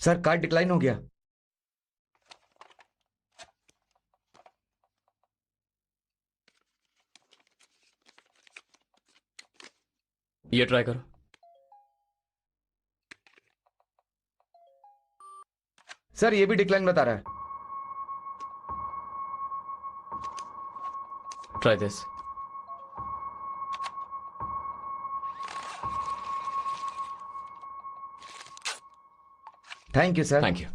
Sir card decline हो गया। ये ट्राई करो। सर ये भी डिक्लाइन बता रहा है। Try this. Thank you sir. Thank you.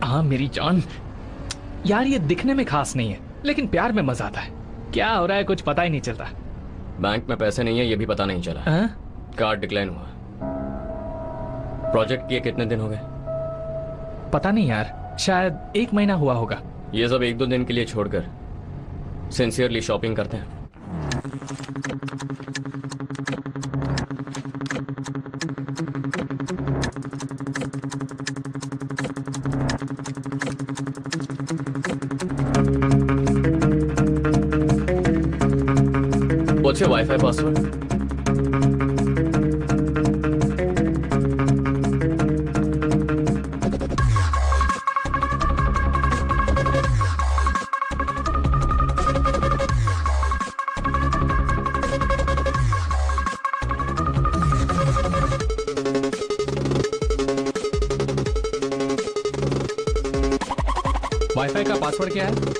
हाँ मेरी जान, यार ये दिखने में खास नहीं है लेकिन प्यार में मजा आता है। क्या हो रहा है कुछ पता ही नहीं चलता। बैंक में पैसे नहीं है ये भी पता नहीं चला। कार्ड डिक्लाइन हुआ। प्रोजेक्ट किए कितने दिन हो गए? पता नहीं यार, शायद 1 महीना हुआ होगा। ये सब 1-2 दिन के लिए छोड़कर सिंसियरली शॉपिंग करते हैं। What's your Wi-Fi password? Wifi का पासवर्ड क्या है?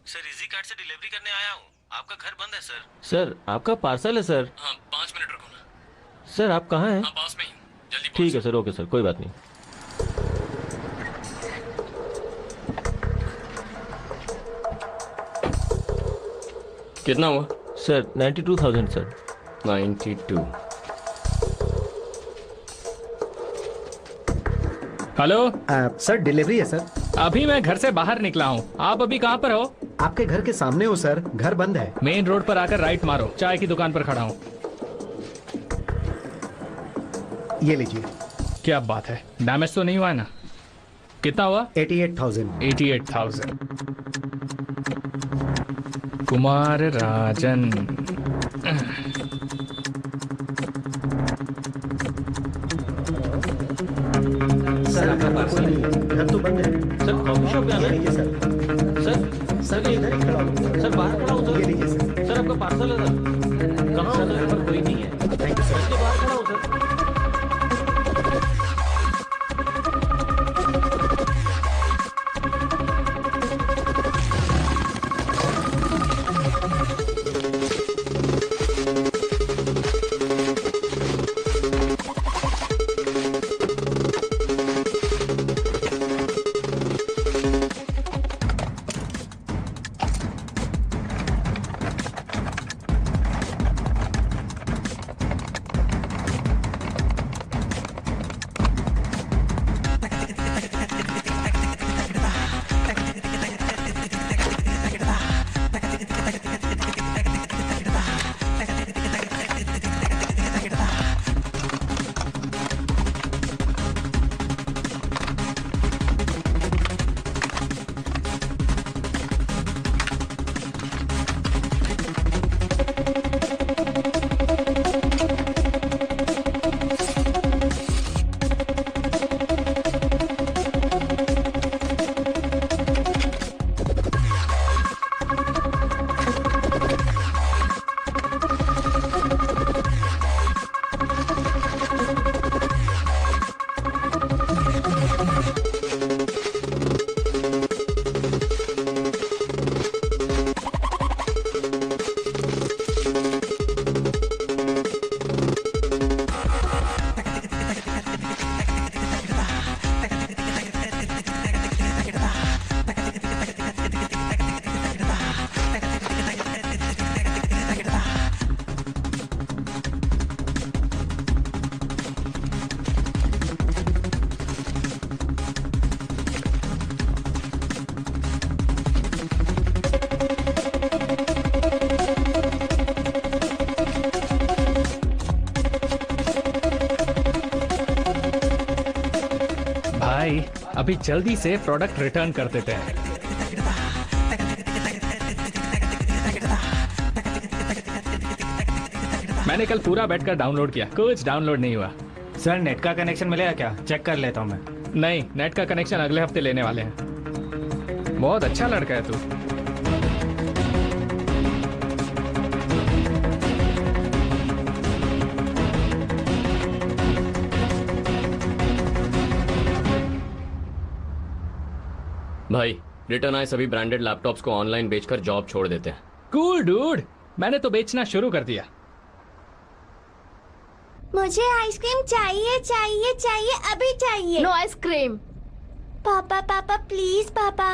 सर इजी कार्ड से डिलीवरी करने आया हूँ। आपका घर बंद है सर। सर आपका पार्सल है सर। हाँ 5 मिनट रुको ना। सर आप कहाँ हैं? हाँ पास में ही हूँ, जल्दी ठीक है सर, ओके सर, कोई बात नहीं। कितना हुआ? Sir 92,000 sir. 92। Hello sir delivery है सर। अभी मैं घर से बाहर निकला हूँ। आप अभी कहाँ पर हो? आपके घर के सामने हो सर, घर बंद है। मेन रोड पर आकर राइट मारो, चाय की दुकान पर खड़ा हूँ। ये लीजिए। क्या बात है, डैमेज तो नहीं हुआ है ना? कितना हुआ? 88,000। 88,000। कुमार राजन। सर आपका पार्सल नहीं है, घर तो बंद है। सर कॉफी शॉप जाना ये है? लीजिए सर। सर मैं इधर ही खड़ा हूँ। सर बाहर खड़ा हूँ सर। ये लीजिए सर। सर आपका पार्सल है सर। कहाँ हो सर? यहाँ पर कोई नहीं है। Thank you sir. इसके बाहर खड़ा हूँ सर। अभी जल्दी से प्रोडक्ट रिटर्न कर देते हैं। मैंने कल पूरा बैठकर डाउनलोड किया, कुछ डाउनलोड नहीं हुआ। सर नेट का कनेक्शन मिलेगा क्या? चेक कर लेता हूँ मैं। नहीं, नेट का कनेक्शन अगले हफ्ते लेने वाले हैं। बहुत अच्छा लड़का है तू। भाई रिटर्न आए सभी ब्रांडेड लैपटॉप्स को ऑनलाइन बेचकर जॉब छोड़ देते हैं। कूल डूड, मैंने तो बेचना शुरू कर दिया। मुझे आइसक्रीम चाहिए चाहिए चाहिए, अभी चाहिए। No ice cream. पापा पापा प्लीज पापा।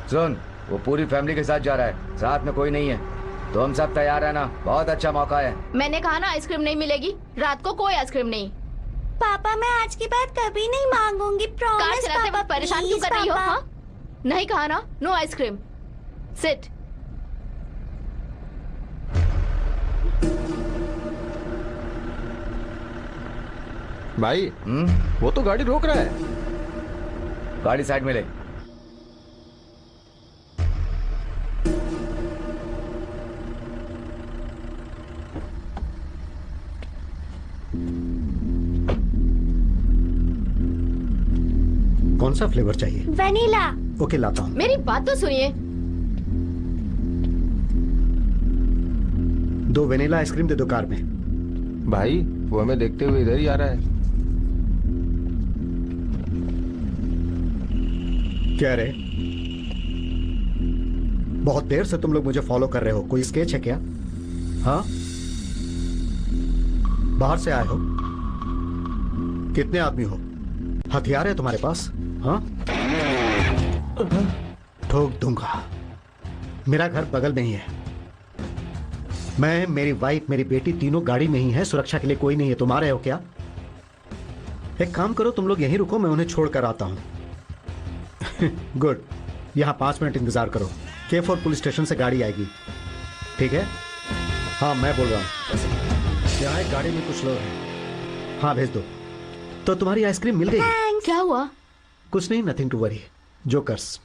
सुन, वो पूरी फैमिली के साथ जा रहा है, साथ में कोई नहीं है, तो हम सब तैयार है ना? बहुत अच्छा मौका है। मैंने कहा ना आइसक्रीम नहीं मिलेगी, रात को कोई आइसक्रीम नहीं। पापा मैं आज के बाद कभी नहीं मांगूंगी, कार प्रॉमिस चलाते पापा। वक्त परेशान क्यों कर रही हो? हाँ? नहीं कहा ना नो आइसक्रीम। सिट। भाई वो तो गाड़ी रोक रहा है। गाड़ी साइड में ले। कौन सा फ्लेवर चाहिए? वनीला। ओके लाता हूँ। मेरी बात तो सुनिए। 2 वेनिला आइसक्रीम दे दो कार में। भाई वो हमें देखते हुए इधर ही आ रहा है। क्या रे, बहुत देर से तुम लोग मुझे फॉलो कर रहे हो, कोई स्केच है क्या? हाँ, बाहर से आए हो? कितने आदमी हो? हथियार है तुम्हारे पास? हाँ, ठोक दूंगा। मेरा घर बगल में ही है। मैं, मेरी वाइफ, मेरी बेटी तीनों गाड़ी में ही है, सुरक्षा के लिए कोई नहीं है। तुम आ रहे हो क्या? एक काम करो, तुम लोग यहीं रुको, मैं उन्हें छोड़कर आता हूं। गुड, यहां 5 मिनट इंतजार करो। K4 पुलिस स्टेशन से गाड़ी आएगी, ठीक है? हाँ मैं बोल रहा हूं। यहाँ एक गाड़ी में कुछ लोग हैं। हाँ भेज दो। तो तुम्हारी आइसक्रीम मिल गई? क्या हुआ? कुछ नहीं, नथिंग टू वरी, जोकर्स।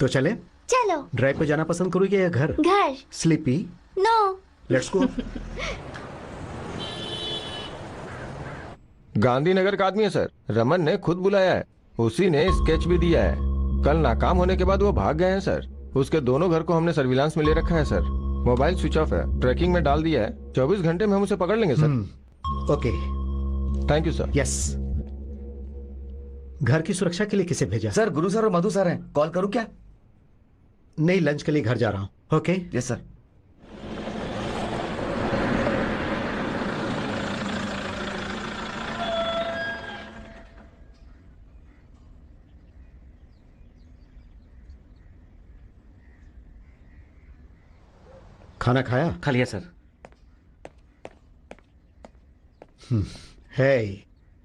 तो चले? चलो। ड्राइव पे जाना पसंद करोगे या घर? घर। Sleepy? No. Let's go. Gandhinagar का आदमी है सर, रमन ने खुद बुलाया है। उसी ने स्केच भी दिया है। कल नाकाम होने के बाद वो भाग गए हैं सर। उसके दोनों घर को हमने सर्विलांस में ले रखा है सर। मोबाइल स्विच ऑफ है, ट्रैकिंग में डाल दिया है। 24 घंटे में हम उसे पकड़ लेंगे sir. Okay, thank you sir. Yes. घर की सुरक्षा के लिए किसे भेजा? सर गुरु सर और मधु सर हैं, कॉल करूं क्या? नहीं, लंच के लिए घर जा रहा हूं। Okay yes sir. खाना खाया? खा लिया सर। है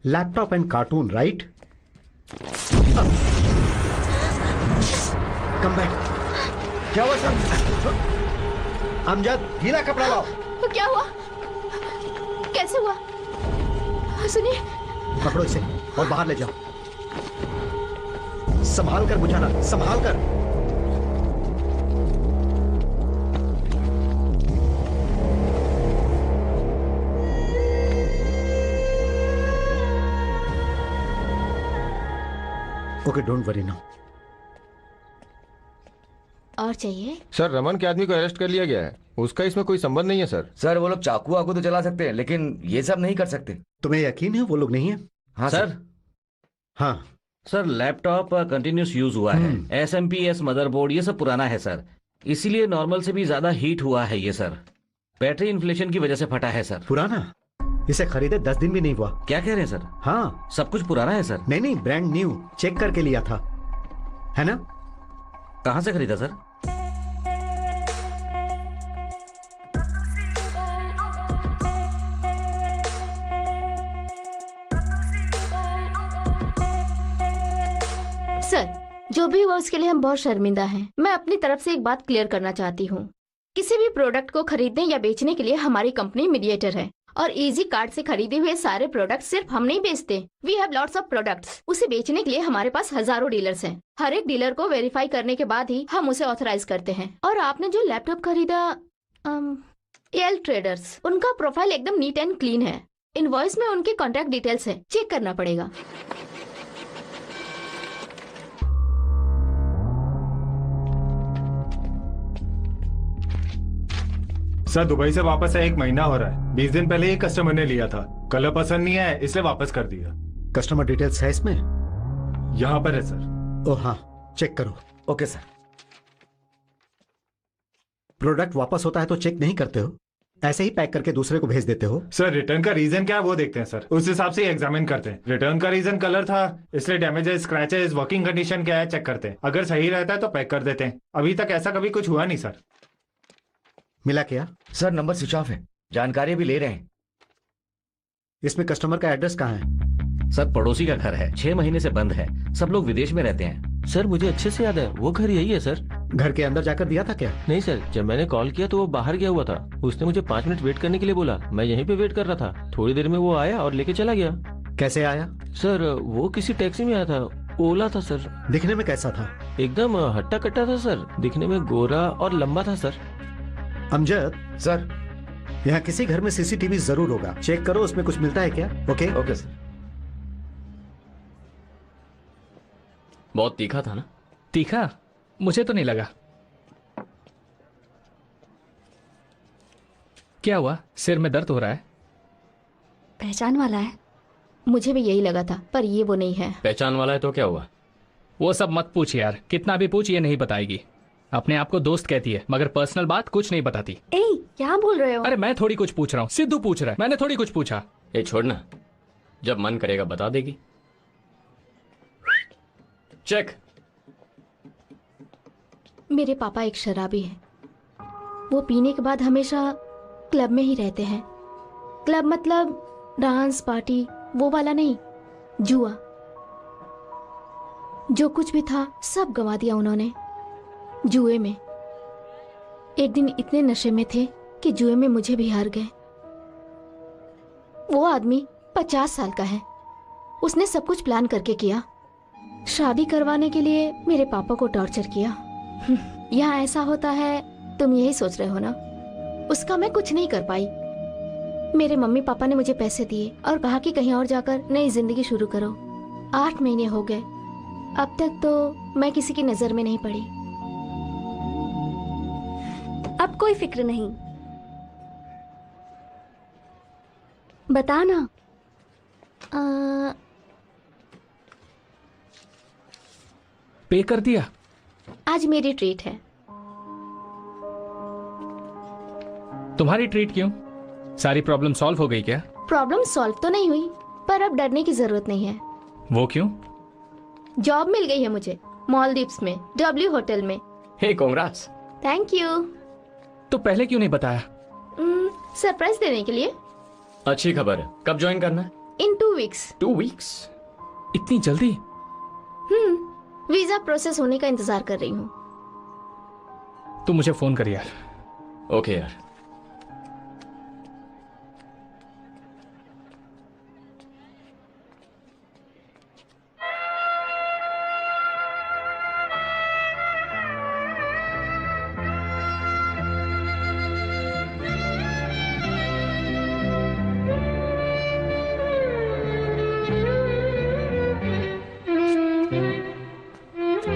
laptop and cartoon right? Come back. क्या हुआ सर? अमजद, गीला कपड़ा लाओ। तो क्या हुआ? कैसे हुआ? सुनिए। पकड़ो इसे और बाहर ले जाओ। संभाल कर बुझाना, संभाल कर। Okay, don't worry now. और चाहिए? सर रमन के आदमी को अरेस्ट कर लिया गया है। उसका इसमें कोई संबंध नहीं है सर। सर वो लोग चाकू वाकू तो चला सकते हैं, लेकिन ये सब नहीं कर सकते। तुम्हें यकीन है वो लोग नहीं है? हाँ सर। हाँ सर लैपटॉप कंटिन्यूस यूज हुआ है। SMPS मदरबोर्ड ये सब पुराना है सर, इसीलिए नॉर्मल से भी ज्यादा हीट हुआ है ये सर। बैटरी इन्फ्लेशन की वजह से फटा है सर। पुराना? इसे खरीदे 10 दिन भी नहीं हुआ। क्या कह रहे हैं सर? हाँ सब कुछ पुराना है सर। नहीं, ब्रांड न्यू, चेक करके लिया था, है ना? कहाँ से खरीदा सर? सर जो भी हुआ उसके लिए हम बहुत शर्मिंदा हैं। मैं अपनी तरफ से एक बात क्लियर करना चाहती हूँ किसी भी प्रोडक्ट को खरीदने या बेचने के लिए हमारी कंपनी मीडिएटर है और इजी कार्ड से खरीदे हुए सारे प्रोडक्ट सिर्फ हम नहीं बेचते। We have lots of products. उसे बेचने के लिए हमारे पास हजारों डीलर्स हैं। हर एक डीलर को वेरीफाई करने के बाद ही हम उसे ऑथराइज करते हैं। और आपने जो लैपटॉप खरीदा एल ट्रेडर्स, उनका प्रोफाइल एकदम नीट एंड क्लीन है। इनवॉइस में उनके कॉन्टैक्ट डिटेल्स है, चेक करना पड़ेगा। सर दुबई से वापस आए 1 महीना हो रहा है। 20 दिन पहले एक कस्टमर ने लिया था, कलर पसंद नहीं आया इसलिए वापस कर दिया। कस्टमर डिटेल्स है इसमें? यहाँ पर है सर। ओह हाँ, चेक करो। Okay sir. प्रोडक्ट वापस होता है तो चेक नहीं करते हो, ऐसे ही पैक करके दूसरे को भेज देते हो? सर रिटर्न का रीजन क्या है वो देखते हैं सर, उस हिसाब से एग्जामिन करते हैं। रिटर्न का रीजन कलर था इसलिए डैमेजेस, स्क्रैचेस, वर्किंग कंडीशन क्या है चेक करते हैं। अगर सही रहता है तो पैक कर देते हैं। अभी तक ऐसा कभी कुछ हुआ नहीं सर। मिला क्या? सर नंबर स्विच ऑफ है, जानकारी भी ले रहे हैं। इसमें कस्टमर का एड्रेस कहाँ है? सर पड़ोसी का घर है, 6 महीने से बंद है। सब लोग विदेश में रहते हैं। सर मुझे अच्छे से याद है, वो घर यही है सर। घर के अंदर जाकर दिया था क्या? नहीं सर, जब मैंने कॉल किया तो वो बाहर गया हुआ था। उसने मुझे 5 मिनट वेट करने के लिए बोला। मैं यहीं पे वेट कर रहा था। थोड़ी देर में वो आया और लेके चला गया। कैसे आया? सर वो किसी टैक्सी में आया था, ओला था सर। दिखने में कैसा था? एकदम हट्टा कट्टा था सर, दिखने में गोरा और लंबा था सर। अमजद सर, यहाँ किसी घर में सीसीटीवी जरूर होगा, चेक करो उसमें कुछ मिलता है क्या? Okay okay sir. बहुत तीखा था ना? तीखा? मुझे तो नहीं लगा। क्या हुआ? सिर में दर्द हो रहा है? पहचान वाला है? मुझे भी यही लगा था, पर ये वो नहीं है। पहचान वाला है तो क्या हुआ? वो सब मत पूछ यार, कितना भी पूछ ये नहीं बताएगी। अपने आप को दोस्त कहती है मगर पर्सनल बात कुछ नहीं बताती। ए, क्या बोल रहे हो? अरे मैं थोड़ी कुछ पूछ रहा हूँ, सिद्धू पूछ रहा है, मैंने थोड़ी कुछ पूछा। ये छोड़ना, जब मन करेगा बता देगी। चेक। मेरे पापा एक शराबी हैं। वो पीने के बाद हमेशा क्लब में ही रहते हैं। क्लब मतलब डांस पार्टी, वो वाला नहीं, जुआ। जो कुछ भी था सब गंवा दिया उन्होंने जुए में। एक दिन इतने नशे में थे कि जुए में मुझे भी हार गए। वो आदमी 50 साल का है। उसने सब कुछ प्लान करके किया। शादी करवाने के लिए मेरे पापा को टॉर्चर किया। यहाँ ऐसा होता है, तुम यही सोच रहे हो ना? उसका मैं कुछ नहीं कर पाई। मेरे मम्मी पापा ने मुझे पैसे दिए और कहा कि कहीं और जाकर नई जिंदगी शुरू करो। 8 महीने हो गए, अब तक तो मैं किसी की नजर में नहीं पड़ी। अब कोई फिक्र नहीं। बता ना। पे कर दिया? आज मेरी ट्रीट है। तुम्हारी ट्रीट क्यों? सारी प्रॉब्लम सॉल्व हो गई क्या? प्रॉब्लम सॉल्व तो नहीं हुई, पर अब डरने की जरूरत नहीं है। वो क्यों? जॉब मिल गई है मुझे मालदीव्स में, W होटल में। हे कांग्रेट्स। Thank you. तो पहले क्यों नहीं बताया? सरप्राइज देने के लिए। अच्छी खबर है। कब ज्वाइन करना है? इन 2 वीक्स। 2 वीक्स? इतनी जल्दी? वीजा प्रोसेस होने का इंतजार कर रही हूँ। तू मुझे फोन कर यार। ओके यार।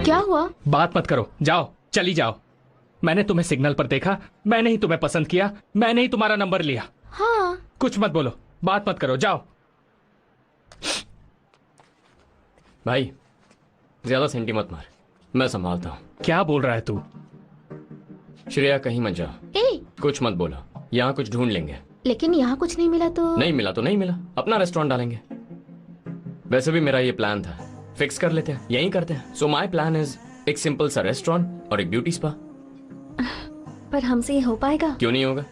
क्या हुआ? बात मत करो, जाओ, चली जाओ। मैंने तुम्हें सिग्नल पर देखा, मैंने ही तुम्हें पसंद किया, मैंने ही तुम्हारा नंबर लिया। हाँ। कुछ मत बोलो, बात मत करो, जाओ। भाई ज्यादा सेंटी मत मार, मैं संभालता हूँ। क्या बोल रहा है तू? श्रेया कहीं मत जाओ। कुछ मत बोलो, यहाँ कुछ ढूंढ लेंगे। लेकिन यहाँ कुछ नहीं मिला तो? नहीं मिला तो नहीं मिला, अपना रेस्टोरेंट डालेंगे। वैसे भी मेरा ये प्लान था, फिक्स कर लेते हैं, यही करते हैं। सो माई प्लान इज एक सिंपल सा रेस्टोरेंट और एक ब्यूटी स्पा। पर हमसे ये हो पाएगा? क्यों नहीं होगा?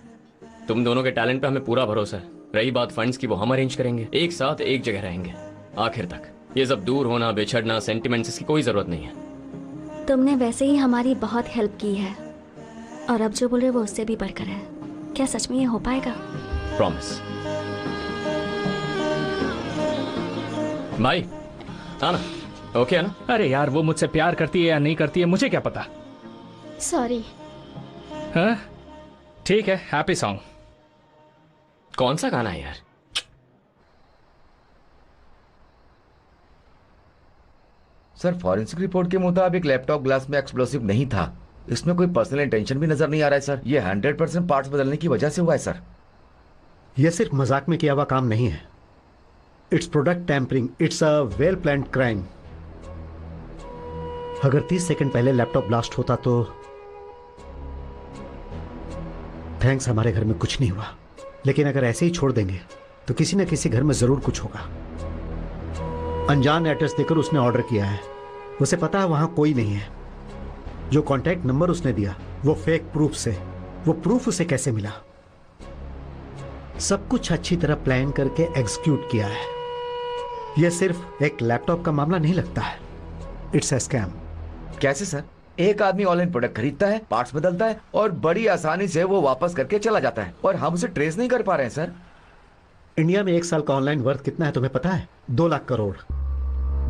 तुम दोनों के टैलेंट पे हमें पूरा भरोसा है। रही बात फंड्स की, वो हम अरेंज करेंगे। एक साथ एक जगह रहेंगे आखिर तक। ये सब दूर होना, बिछड़ना, सेंटिमेंट्स की कोई जरूरत नहीं है। तुमने वैसे ही हमारी बहुत हेल्प की है। और अब जो बोल रहे वो उससे भी बढ़कर है। क्या सच में ये हो पाएगा? प्रॉमिस। भाई आना, ओके है ना? अरे यार, वो मुझसे प्यार करती है या नहीं करती है मुझे क्या पता। सॉरी। हाँ ठीक है, हैप्पी सॉन्ग। कौन सा गाना है यार? सर, फॉरेंसिक रिपोर्ट के मुताबिक लैपटॉप ग्लास में एक्सप्लोसिव नहीं था। इसमें कोई पर्सनल इंटेंशन भी नजर नहीं आ रहा है सर। ये 100% पार्ट्स बदलने की वजह से हुआ है सर। यह सिर्फ मजाक में किया हुआ काम नहीं है। It's product tampering, it's a well planned crime. अगर 30 सेकंड पहले लैपटॉप ब्लास्ट होता तो थैंक्स, हमारे घर में कुछ नहीं हुआ। लेकिन अगर ऐसे ही छोड़ देंगे तो किसी न किसी घर में जरूर कुछ होगा। अनजान एड्रेस देकर उसने ऑर्डर किया है। उसे पता है वहां कोई नहीं है। जो कॉन्टैक्ट नंबर उसने दिया वो फेक प्रूफ से। वो प्रूफ उसे कैसे मिला? सब कुछ अच्छी तरह प्लान करके एग्जीक्यूट किया है। यह सिर्फ एक लैपटॉप का मामला नहीं लगता है, इट्स अ स्कैम। कैसे सर? एक आदमी ऑनलाइन प्रोडक्ट खरीदता है, पार्ट्स बदलता है और बड़ी आसानी से वो वापस करके चला जाता है और हम उसे ट्रेस नहीं कर पा रहे हैं सर। इंडिया में 1 साल का ऑनलाइन वर्थ कितना है तुम्हें पता है? 2 लाख करोड़।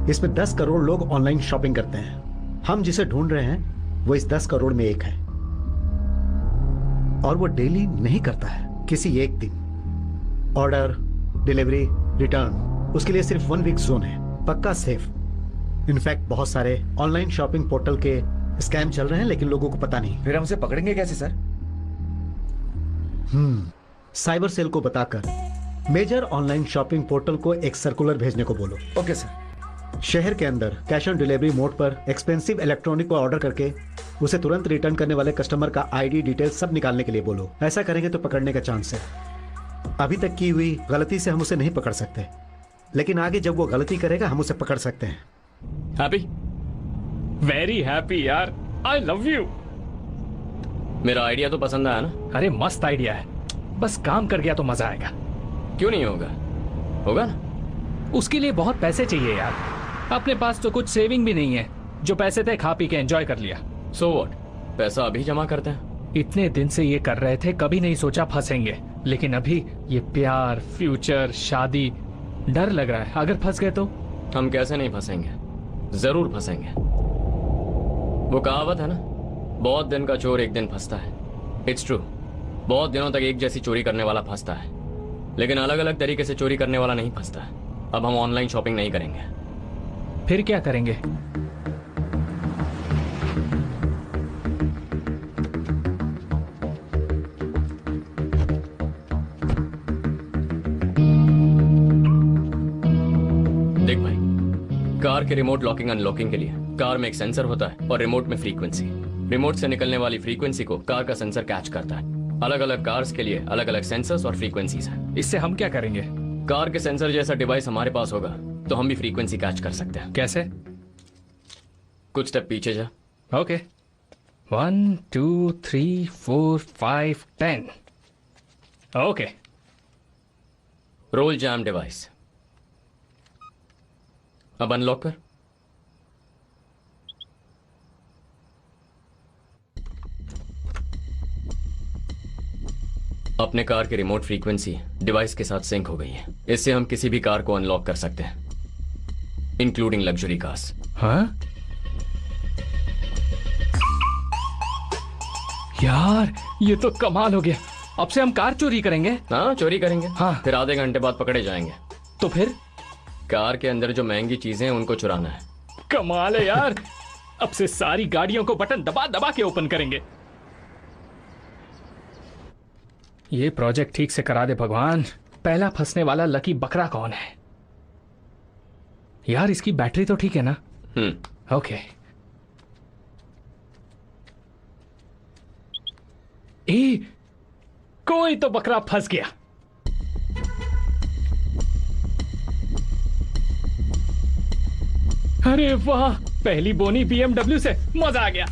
इसमें 10 करोड़ लोग ऑनलाइन शॉपिंग करते हैं। हम जिसे ढूंढ रहे हैं वो इस 10 करोड़ में एक है, और वो डेली नहीं करता है, किसी एक दिन। ऑर्डर, डिलीवरी, रिटर्न, उसके लिए सिर्फ 1 वीक जोन है, पक्का सेफ। इनफैक्ट बहुत सारे ऑनलाइन शॉपिंग पोर्टल के स्कैम चल रहे हैं लेकिन लोगों को पता नहीं। फिर हम उसे पकड़ेंगे कैसे सर? साइबर सेल को बताकर मेजर ऑनलाइन शॉपिंग पोर्टल को एक सर्कुलर भेजने को बोलो। Okay sir. शहर के अंदर कैश ऑन डिलीवरी मोड पर एक्सपेंसिव इलेक्ट्रॉनिक को ऑर्डर करके उसे तुरंत रिटर्न करने वाले कस्टमर का आईडी डिटेल सब निकालने के लिए बोलो। ऐसा करेंगे तो पकड़ने का चांस है। अभी तक की हुई गलती से हम उसे नहीं पकड़ सकते, लेकिन आगे जब वो गलती करेगा हम उसे पकड़ सकते हैं। हैप्पी, वेरी हैप्पी यार, आई लव यू। मेरा आइडिया तो पसंद आया ना? अरे मस्त आइडिया है, बस काम कर गया तो मजा आएगा। क्यों नहीं होगा? होगा ना। उसके लिए बहुत पैसे चाहिए यार, अपने पास तो कुछ सेविंग भी नहीं है। जो पैसे थे खा पी के एंजॉय कर लिया। सो व्हाट, पैसा अभी जमा करते हैं। इतने दिन से ये कर रहे थे, कभी नहीं सोचा फंसेंगे, लेकिन अभी ये प्यार, फ्यूचर, शादी, डर लग रहा है अगर फंस गए तो। हम कैसे नहीं फंसेंगे, जरूर फंसेंगे। वो कहावत है ना, बहुत दिन का चोर एक दिन फंसता है। इट्स ट्रू, बहुत दिनों तक एक जैसी चोरी करने वाला फंसता है, लेकिन अलग अलग तरीके से चोरी करने वाला नहीं फंसता है। अब हम ऑनलाइन शॉपिंग नहीं करेंगे। फिर क्या करेंगे? देख भाई, कार के रिमोट लॉकिंग अनलॉकिंग के लिए कार में एक सेंसर होता है और रिमोट में फ्रीक्वेंसी। रिमोट से निकलने वाली फ्रीक्वेंसी को कार का सेंसर कैच करता है। अलग अलग कार्स के लिए अलग अलग सेंसर्स और फ्रीक्वेंसीज हैं। इससे हम क्या करेंगे? कार के सेंसर जैसा डिवाइस हमारे पास होगा तो हम भी फ्रीक्वेंसी कैच कर सकते हैं। कैसे? कुछ स्टेप पीछे जा। Okay, 1 2 3 4 5 10। Okay, roll jam device. अब अनलॉक कर। अपने कार की रिमोट फ्रीक्वेंसी डिवाइस के साथ सिंक हो गई है। इससे हम किसी भी कार को अनलॉक कर सकते हैं, इंक्लूडिंग लग्जरी कार्स। हाँ यार, ये तो कमाल हो गया। अब से हम कार चोरी करेंगे। हाँ, चोरी करेंगे। हाँ, फिर आधे घंटे बाद पकड़े जाएंगे। तो फिर कार के अंदर जो महंगी चीजें हैं उनको चुराना है। कमाल है यार, अब से सारी गाड़ियों को बटन दबा दबा के ओपन करेंगे। ये प्रोजेक्ट ठीक से करा दे भगवान। पहला फंसने वाला लकी बकरा कौन है यार? इसकी बैटरी तो ठीक है ना? ओके। कोई तो बकरा फंस गया। अरे वाह, पहली बोनी BMW से, मजा आ गया।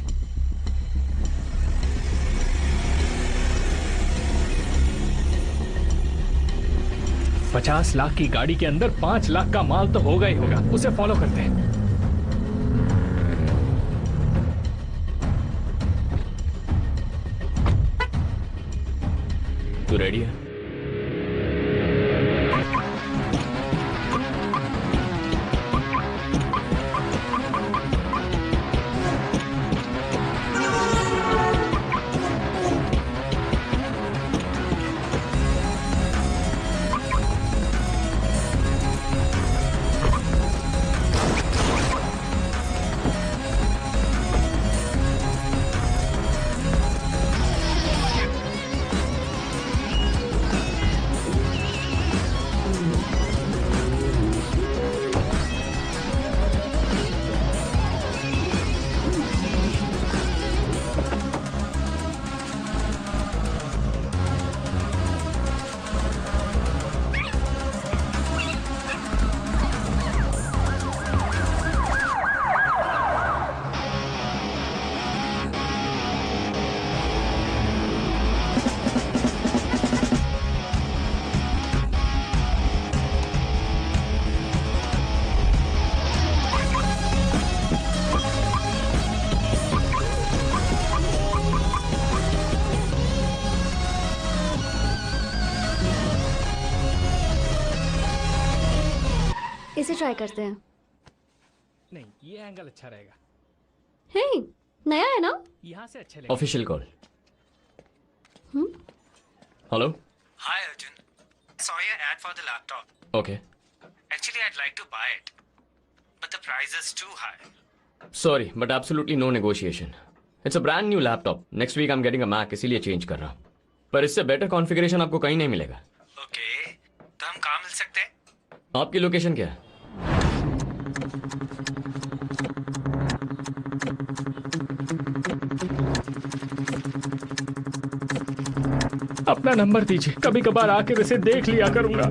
$50 लाख की गाड़ी के अंदर 5 लाख का माल तो होगा ही होगा। उसे फॉलो करते हैं। रेडी है? इसे ट्राई करते हैं। नहीं, ये एंगल अच्छा रहेगा। हे, नया है ना? यहाँ से अच्छा लगेगा। Official call. Hello. Hi Arjun. Saw your ad for the laptop. Okay. Actually, I'd like to buy it, but the price is too high. Sorry, but absolutely no negotiation. It's a brand new laptop. Next week I'm getting a Mac, इसीलिए change कर रहा हूँ। पर इससे better configuration आपको कहीं नहीं मिलेगा। Okay. तो हम कहाँ मिल सकते हैं? आपकी लोकेशन क्या है? अपना नंबर दीजिए, कभी कभार आकर इसे देख लिया करूंगा।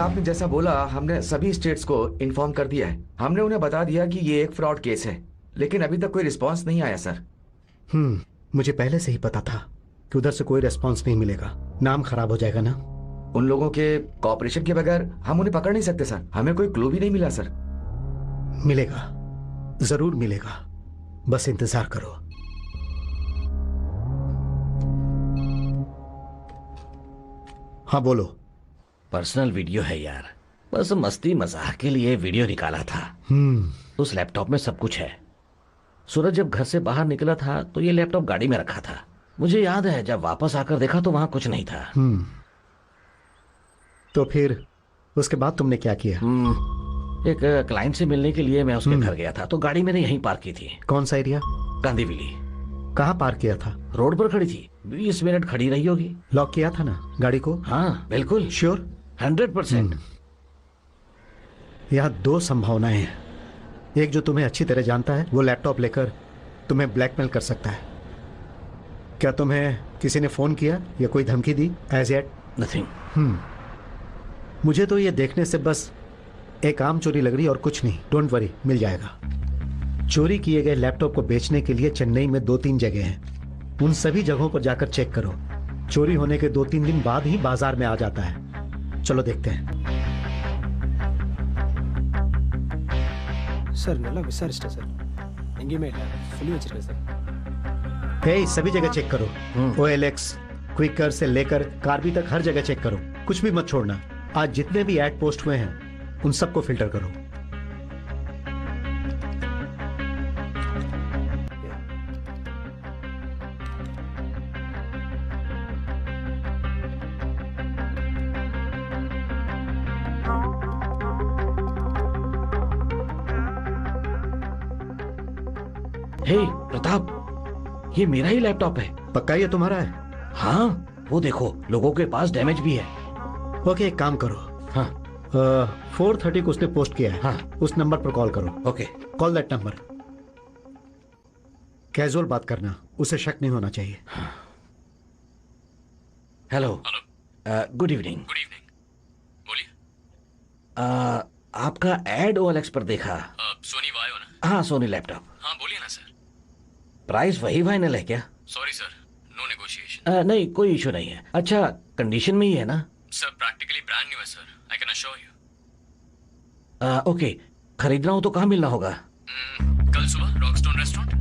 आपने जैसा बोला हमने सभी स्टेट्स को इन्फॉर्म कर दिया है। हमने उन्हें बता दिया कि ये एक फ्रॉड केस है, लेकिन अभी तक कोई रिस्पांस नहीं आया सर। मुझे पहले से ही पता था कि उधर से कोई रिस्पांस नहीं मिलेगा, नाम खराब हो जाएगा ना। उन लोगों के कॉपरेशन के बगैर हम उन्हें पकड़ नहीं सकते सर। हमें कोई क्लू भी नहीं मिला सर। मिलेगा, जरूर मिलेगा, बस इंतजार करो। हाँ बोलो। पर्सनल वीडियो है यार, बस मस्ती मजाक के लिए वीडियो निकाला था। उस लैपटॉप में सब कुछ है। सूरज जब घर से बाहर निकला था तो ये लैपटॉप गाड़ी में रखा था। मुझे याद है जब वापस आकर देखा तो वहां कुछ नहीं था। तो फिर उसके बाद तुमने क्या किया? एक क्लाइंट से मिलने के लिए मैं उसके घर गया था, तो गाड़ी मैंने यहीं पार्क की थी। कौन सा एरिया? कांदीवली। कहाँ पार्क किया था? रोड पर खड़ी थी, 20 मिनट खड़ी रही होगी। लॉक किया था ना गाड़ी को? हाँ बिल्कुल श्योर? 100%। यहाँ दो संभावनाएं हैं। एक जो तुम्हें अच्छी तरह जानता है, वो लैपटॉप लेकर तुम्हें ब्लैकमेल कर सकता है। क्या तुम्हें किसी ने फोन किया या कोई धमकी दी? As yet nothing. मुझे तो ये देखने से बस एक आम चोरी लग रही है और कुछ नहीं। डोंट वरी, मिल जाएगा। चोरी किए गए लैपटॉप को बेचने के लिए चेन्नई में 2-3 जगह हैं। उन सभी जगहों पर जाकर चेक करो। चोरी होने के 2-3 दिन बाद ही बाजार में आ जाता है। चलो देखते हैं। सर नल्ला विसारिष्ट सर हिंगी में फुली वச்சிருக்கேன் सर। हे सभी जगह चेक करो। OLX, क्विकर से लेकर कार्बी तक हर जगह चेक करो, कुछ भी मत छोड़ना। आज जितने भी एड पोस्ट हुए हैं उन सबको फिल्टर करो। हे प्रताप, ये मेरा ही लैपटॉप है। पक्का ये तुम्हारा है? हाँ, वो देखो लोगों के पास डैमेज भी है। ओके, एक काम करो। हाँ, 4:30 को उसने पोस्ट किया है। हाँ। उस नंबर पर कॉल करो। Okay. Call that number. Casual बात करना, उसे शक नहीं होना चाहिए। Hello. Good evening. Good evening. बोलिए। आपका एड OLX पर देखा। सोनी वायो ना? हाँ, सोनी लैपटॉप। हाँ बोलिए ना सर। प्राइस वही फाइनल है क्या? Sorry sir, no negotiation. नहीं, कोई इशू नहीं है। अच्छा, कंडीशन में ही है ना? सर प्रैक्टिकली ब्रांड न्यू है sir, I can assure you. Okay, खरीदना हो तो कहाँ मिलना होगा? कल सुबह रॉकस्टोन रेस्टोरेंट।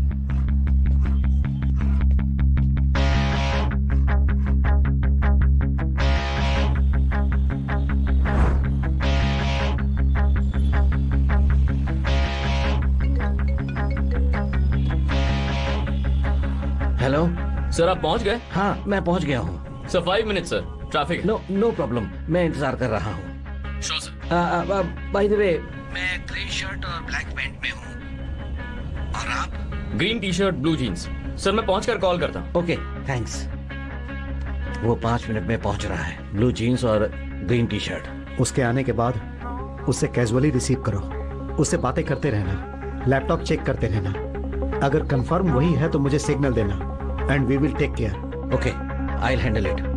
हेलो सर, आप पहुंच गए? हाँ, मैं पहुंच गया हूँ सर। 5 मिनट सर, ट्रैफिक है। नो प्रॉब्लम, मैं इंतजार कर रहा हूँ। Sure sir. By the way, मैं ग्रे शर्ट और ब्लैक पैंट में हूँ। और आप? Green T shirt, blue jeans. Sir मैं पहुंचकर कॉल करता हूँ। Okay, thanks. वो 5 मिनट में पहुंच रहा है। ब्लू जीन्स और ग्रीन टी शर्ट। उसके आने के बाद उससे कैजुअली रिसीव करो, उससे बातें करते रहना, लैपटॉप चेक करते रहना। अगर कंफर्म वही है तो मुझे सिग्नल देना and we will take care. Okay, I will handle it.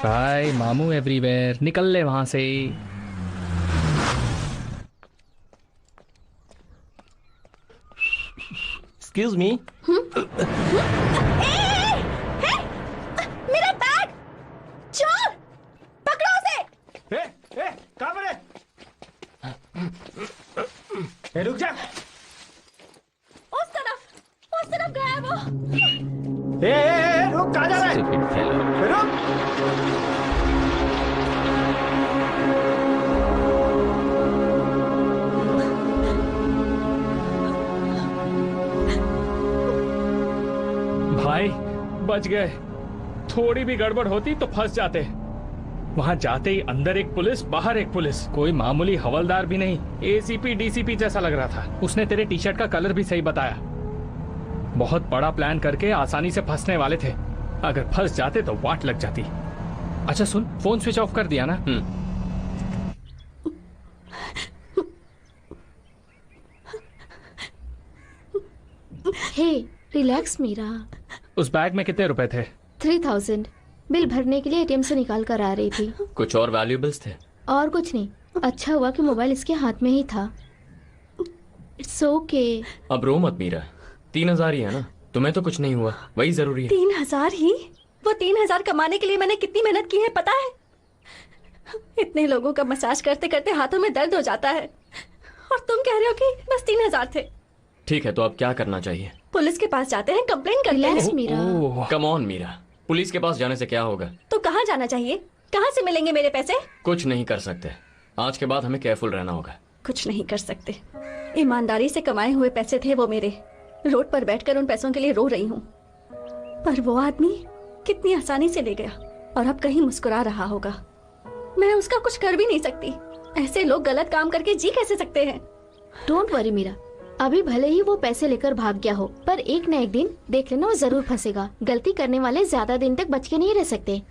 भाई मामू एवरीवेयर, निकल ले वहां से। Excuse me. मेरा बैग! चोर! पकड़ो उसे! कहाँ पर है? रुक जा। उस तरफ गया है वो। रुक, कहाँ जा रहा है? रुक। भाई बच गए। थोड़ी भी गड़बड़ होती तो फंस जाते। वहां जाते ही अंदर एक पुलिस, बाहर एक पुलिस। कोई मामूली हवलदार भी नहीं, ACP DCP जैसा लग रहा था। उसने तेरे टी शर्ट का कलर भी सही बताया। बहुत बड़ा प्लान करके आसानी से फंसने वाले थे। अगर फंस जाते तो वाट लग जाती। अच्छा सुन, फोन स्विच ऑफ कर दिया ना? हे रिलैक्स मीरा। उस बैग में कितने रुपए थे? 3000। बिल भरने के लिए ATM से निकाल कर आ रही थी। कुछ और वैल्यूएबल्स थे? और कुछ नहीं। अच्छा हुआ कि मोबाइल इसके हाथ में ही था। It's okay. अब रो मत मीरा, 3000 ही है ना। तुम्हें तो कुछ नहीं हुआ, वही जरूरी है। 3000 ही? वो 3000 कमाने के लिए मैंने कितनी मेहनत की है पता है? इतने लोगों का मसाज करते करते हाथों में दर्द हो जाता है, और तुम कह रहे हो कि बस 3000 थे। ठीक है, तो अब क्या करना चाहिए? पुलिस के पास जाते हैं, कंप्लेन करते हैं। Meera. Come on Meera, police के पास जाने से क्या होगा? तो कहाँ जाना चाहिए? कहाँ से मिलेंगे मेरे पैसे? कुछ नहीं कर सकते। आज के बाद हमें केयरफुल रहना होगा। कुछ नहीं कर सकते। ईमानदारी से कमाए हुए पैसे थे वो मेरे। रोड पर बैठकर उन पैसों के लिए रो रही हूँ, पर वो आदमी कितनी आसानी से ले गया, और अब कहीं मुस्कुरा रहा होगा। मैं उसका कुछ कर भी नहीं सकती। ऐसे लोग गलत काम करके जी कैसे सकते हैं? डोंट वरी मीरा, अभी भले ही वो पैसे लेकर भाग गया हो, पर एक न एक दिन देख लेना वो जरूर फंसेगा। गलती करने वाले ज्यादा दिन तक बच के नहीं रह सकते।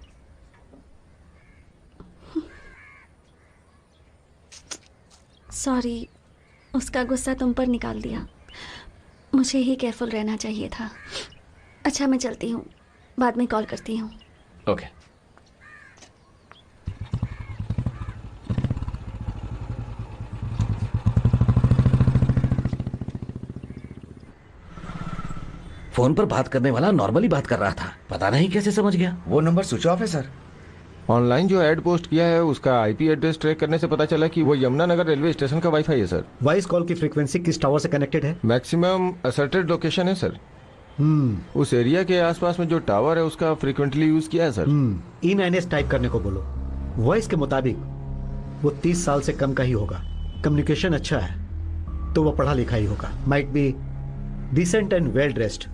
सॉरी, उसका गुस्सा तुम पर निकाल दिया। मुझे ही केयरफुल रहना चाहिए था। अच्छा मैं चलती हूँ, बाद में कॉल करती हूँ। ओके। फोन पर बात करने वाला नॉर्मली बात कर रहा था, पता नहीं कैसे समझ गया। वो नंबर स्विच ऑफ है सर। ऑनलाइन जो एड पोस्ट किया है उसका IP एड्रेस ट्रैक करने से पता चला कि वो यमुनानगर रेलवे स्टेशन का वाईफाई है सर। वॉइस कॉल की फ्रीक्वेंसी किस टावर से कनेक्टेड है? मैक्सिमम असर्टेड लोकेशन है सर। उस एरिया के आसपास में जो टावर है उसका फ्रीक्वेंटली यूज किया है सर। E9S टाइप करने को बोलो। वॉइस के मुताबिक वो 30 साल से कम का ही होगा। कम्युनिकेशन अच्छा है तो वो पढ़ा लिखा ही होगा। Might be decent and well dressed.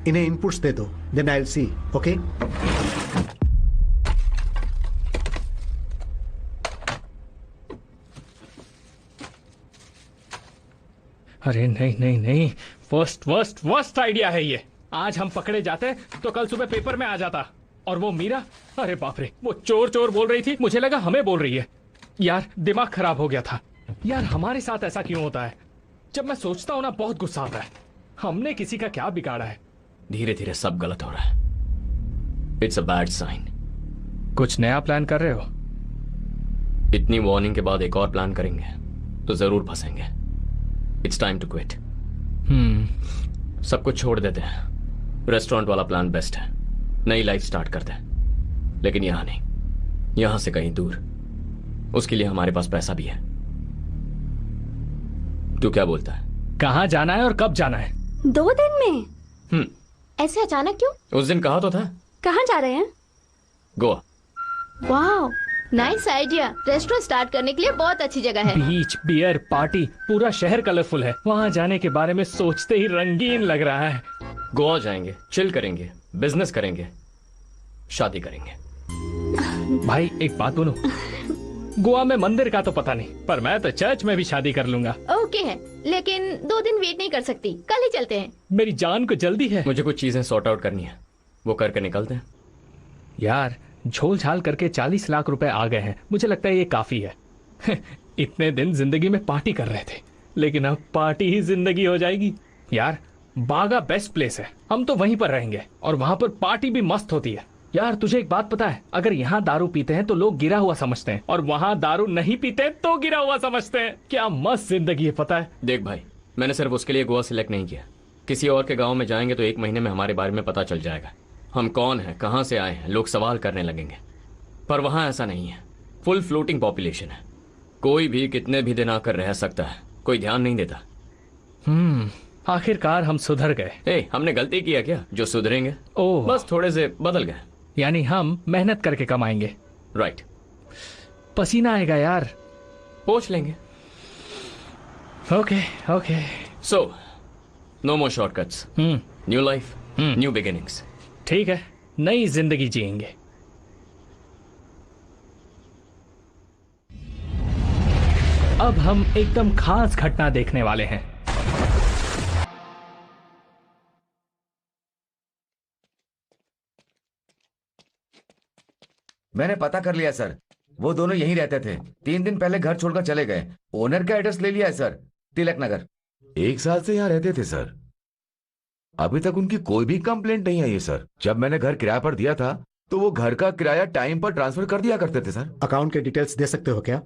इन्हें इनपुट्स दे दो, then I will see. Okay. अरे नहीं नहीं नहीं, वर्स्ट वर्स्ट वर्स्ट आइडिया है ये। आज हम पकड़े जाते तो कल सुबह पेपर में आ जाता। और वो मीरा, अरे बाप रे, वो चोर चोर बोल रही थी, मुझे लगा हमें बोल रही है। यार दिमाग खराब हो गया था। यार हमारे साथ ऐसा क्यों होता है? जब मैं सोचता हूं ना बहुत गुस्सा आता है। हमने किसी का क्या बिगाड़ा है? धीरे धीरे सब गलत हो रहा है। It's a bad sign. कुछ नया प्लान कर रहे हो? इतनी वार्निंग के बाद एक और प्लान करेंगे तो जरूर फंसेंगे। It's time to quit. सब कुछ छोड़ देते हैं। रेस्टोरेंट वाला प्लान बेस्ट है। नई लाइफ स्टार्ट करते हैं, लेकिन यहां नहीं, यहां से कहीं दूर। उसके लिए हमारे पास पैसा भी है। तू क्या बोलता है? कहाँ जाना है और कब जाना है? 2 दिन में। ऐसे अचानक क्यों? उस दिन कहा तो था। कहाँ जा रहे हैं? गोवा। वाह, नाइस आइडिया। रेस्टोरेंट स्टार्ट करने के लिए बहुत अच्छी जगह है। बीच, बियर, पार्टी, पूरा शहर कलरफुल है। वहाँ जाने के बारे में सोचते ही रंगीन लग रहा है। गोवा जाएंगे, चिल करेंगे, बिजनेस करेंगे, शादी करेंगे। भाई एक बात बोलूं, गोवा में मंदिर का तो पता नहीं, पर मैं तो चर्च में भी शादी कर लूंगा। ओके है, लेकिन 2 दिन वेट नहीं कर सकती। कल ही चलते हैं। मेरी जान को जल्दी है। मुझे कुछ चीजें सॉर्ट आउट करनी है, वो करके निकलते हैं। यार झोल झाल करके 40 लाख रुपए आ गए हैं। मुझे लगता है ये काफी है। इतने दिन जिंदगी में पार्टी कर रहे थे, लेकिन अब पार्टी ही जिंदगी हो जाएगी। यार बागा बेस्ट प्लेस है, हम तो वहीं पर रहेंगे और वहां पर पार्टी भी मस्त होती है। यार तुझे एक बात पता है, अगर यहाँ दारू पीते हैं तो लोग गिरा हुआ समझते हैं, और वहाँ दारू नहीं पीते तो गिरा हुआ समझते हैं। क्या मस्त जिंदगी है, पता है? देख भाई, मैंने सिर्फ उसके लिए गोवा सिलेक्ट नहीं किया। किसी और के गांव में जाएंगे तो 1 महीने में हमारे बारे में पता चल जाएगा। हम कौन हैं, कहाँ से आए हैं, लोग सवाल करने लगेंगे। पर वहाँ ऐसा नहीं है, फुल फ्लोटिंग पॉपुलेशन है। कोई भी कितने भी दिन आकर रह सकता है, कोई ध्यान नहीं देता। आखिरकार हम सुधर गए। हमने गलती किया क्या जो सुधरेंगे? ओह, बस थोड़े से बदल गए। यानी हम मेहनत करके कमाएंगे। राइट। पसीना आएगा यार, पोंछ लेंगे। Okay okay. So no more shortcuts. New life, new beginnings. ठीक है, नई जिंदगी जिएंगे। अब हम एकदम खास घटना देखने वाले हैं। मैंने पता कर लिया सर, वो दोनों यहीं रहते थे। 3 दिन पहले घर छोड़कर चले गए। ओनर का एड्रेस ले लिया है सर, तिलक नगर। 1 साल से यहाँ रहते थे सर। अभी तक उनकी कोई भी कंप्लेंट नहीं आई है सर। जब मैंने घर किराए पर दिया था तो वो घर का किराया टाइम पर ट्रांसफर कर दिया करते थे सर। अकाउंट के डिटेल्स दे सकते हो क्या?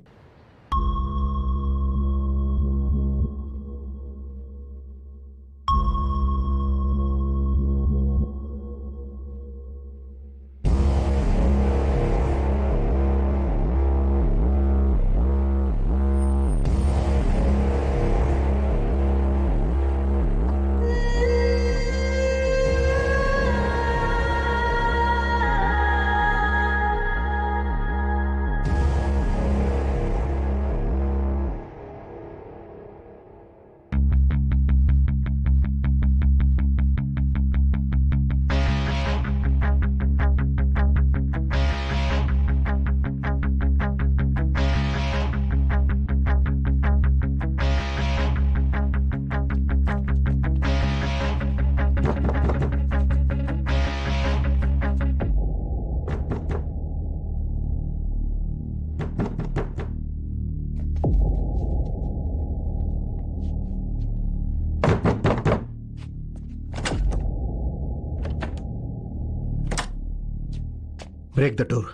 Break the door.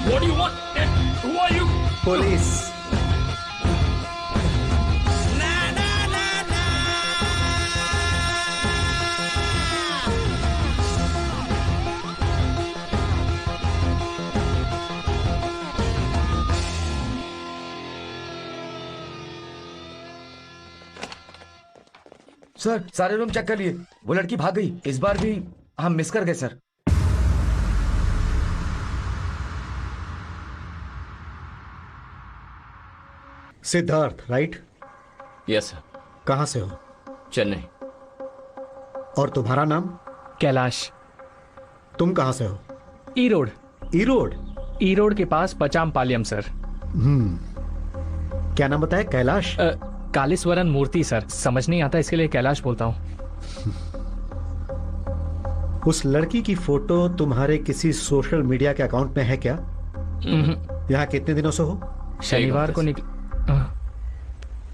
What do you want? Who are you? Police. Sir सारे रूम चेक कर लिए, वो लड़की भाग गई। इस बार भी हम मिस कर गए sir. Siddharth, right? Yes sir. कहां से हो? चेन्नई। और तुम्हारा नाम? कैलाश। तुम कहां से हो? ई रोड। ई रोड? ई रोड के पास पचामपालियम सर। क्या नाम बताया? कैलाश? कालीस्वरन मूर्ति सर। समझ नहीं आता इसके लिए कैलाश बोलता हूँ। उस लड़की की फोटो तुम्हारे किसी सोशल मीडिया के अकाउंट में है क्या? यहाँ कितने दिनों से हो? शनिवार को निकल।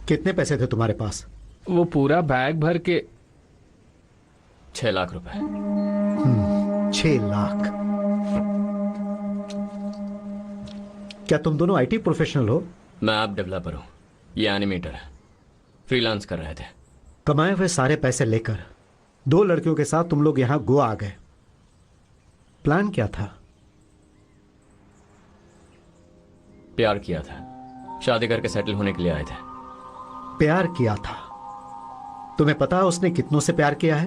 कितने पैसे थे तुम्हारे पास? वो पूरा बैग भर के 6 लाख रुपए। 6 लाख? क्या तुम दोनों आईटी प्रोफेशनल हो? मैं ऐप डेवलपर हूँ, ये एनिमेटर है। फ्रीलांस कर रहे थे। कमाए हुए सारे पैसे लेकर 2 लड़कियों के साथ तुम लोग यहां गोवा आ गए। प्लान क्या था? प्यार किया था, शादी करके सेटल होने के लिए आए थे। प्यार किया था? तुम्हें पता है उसने कितनों से प्यार किया है?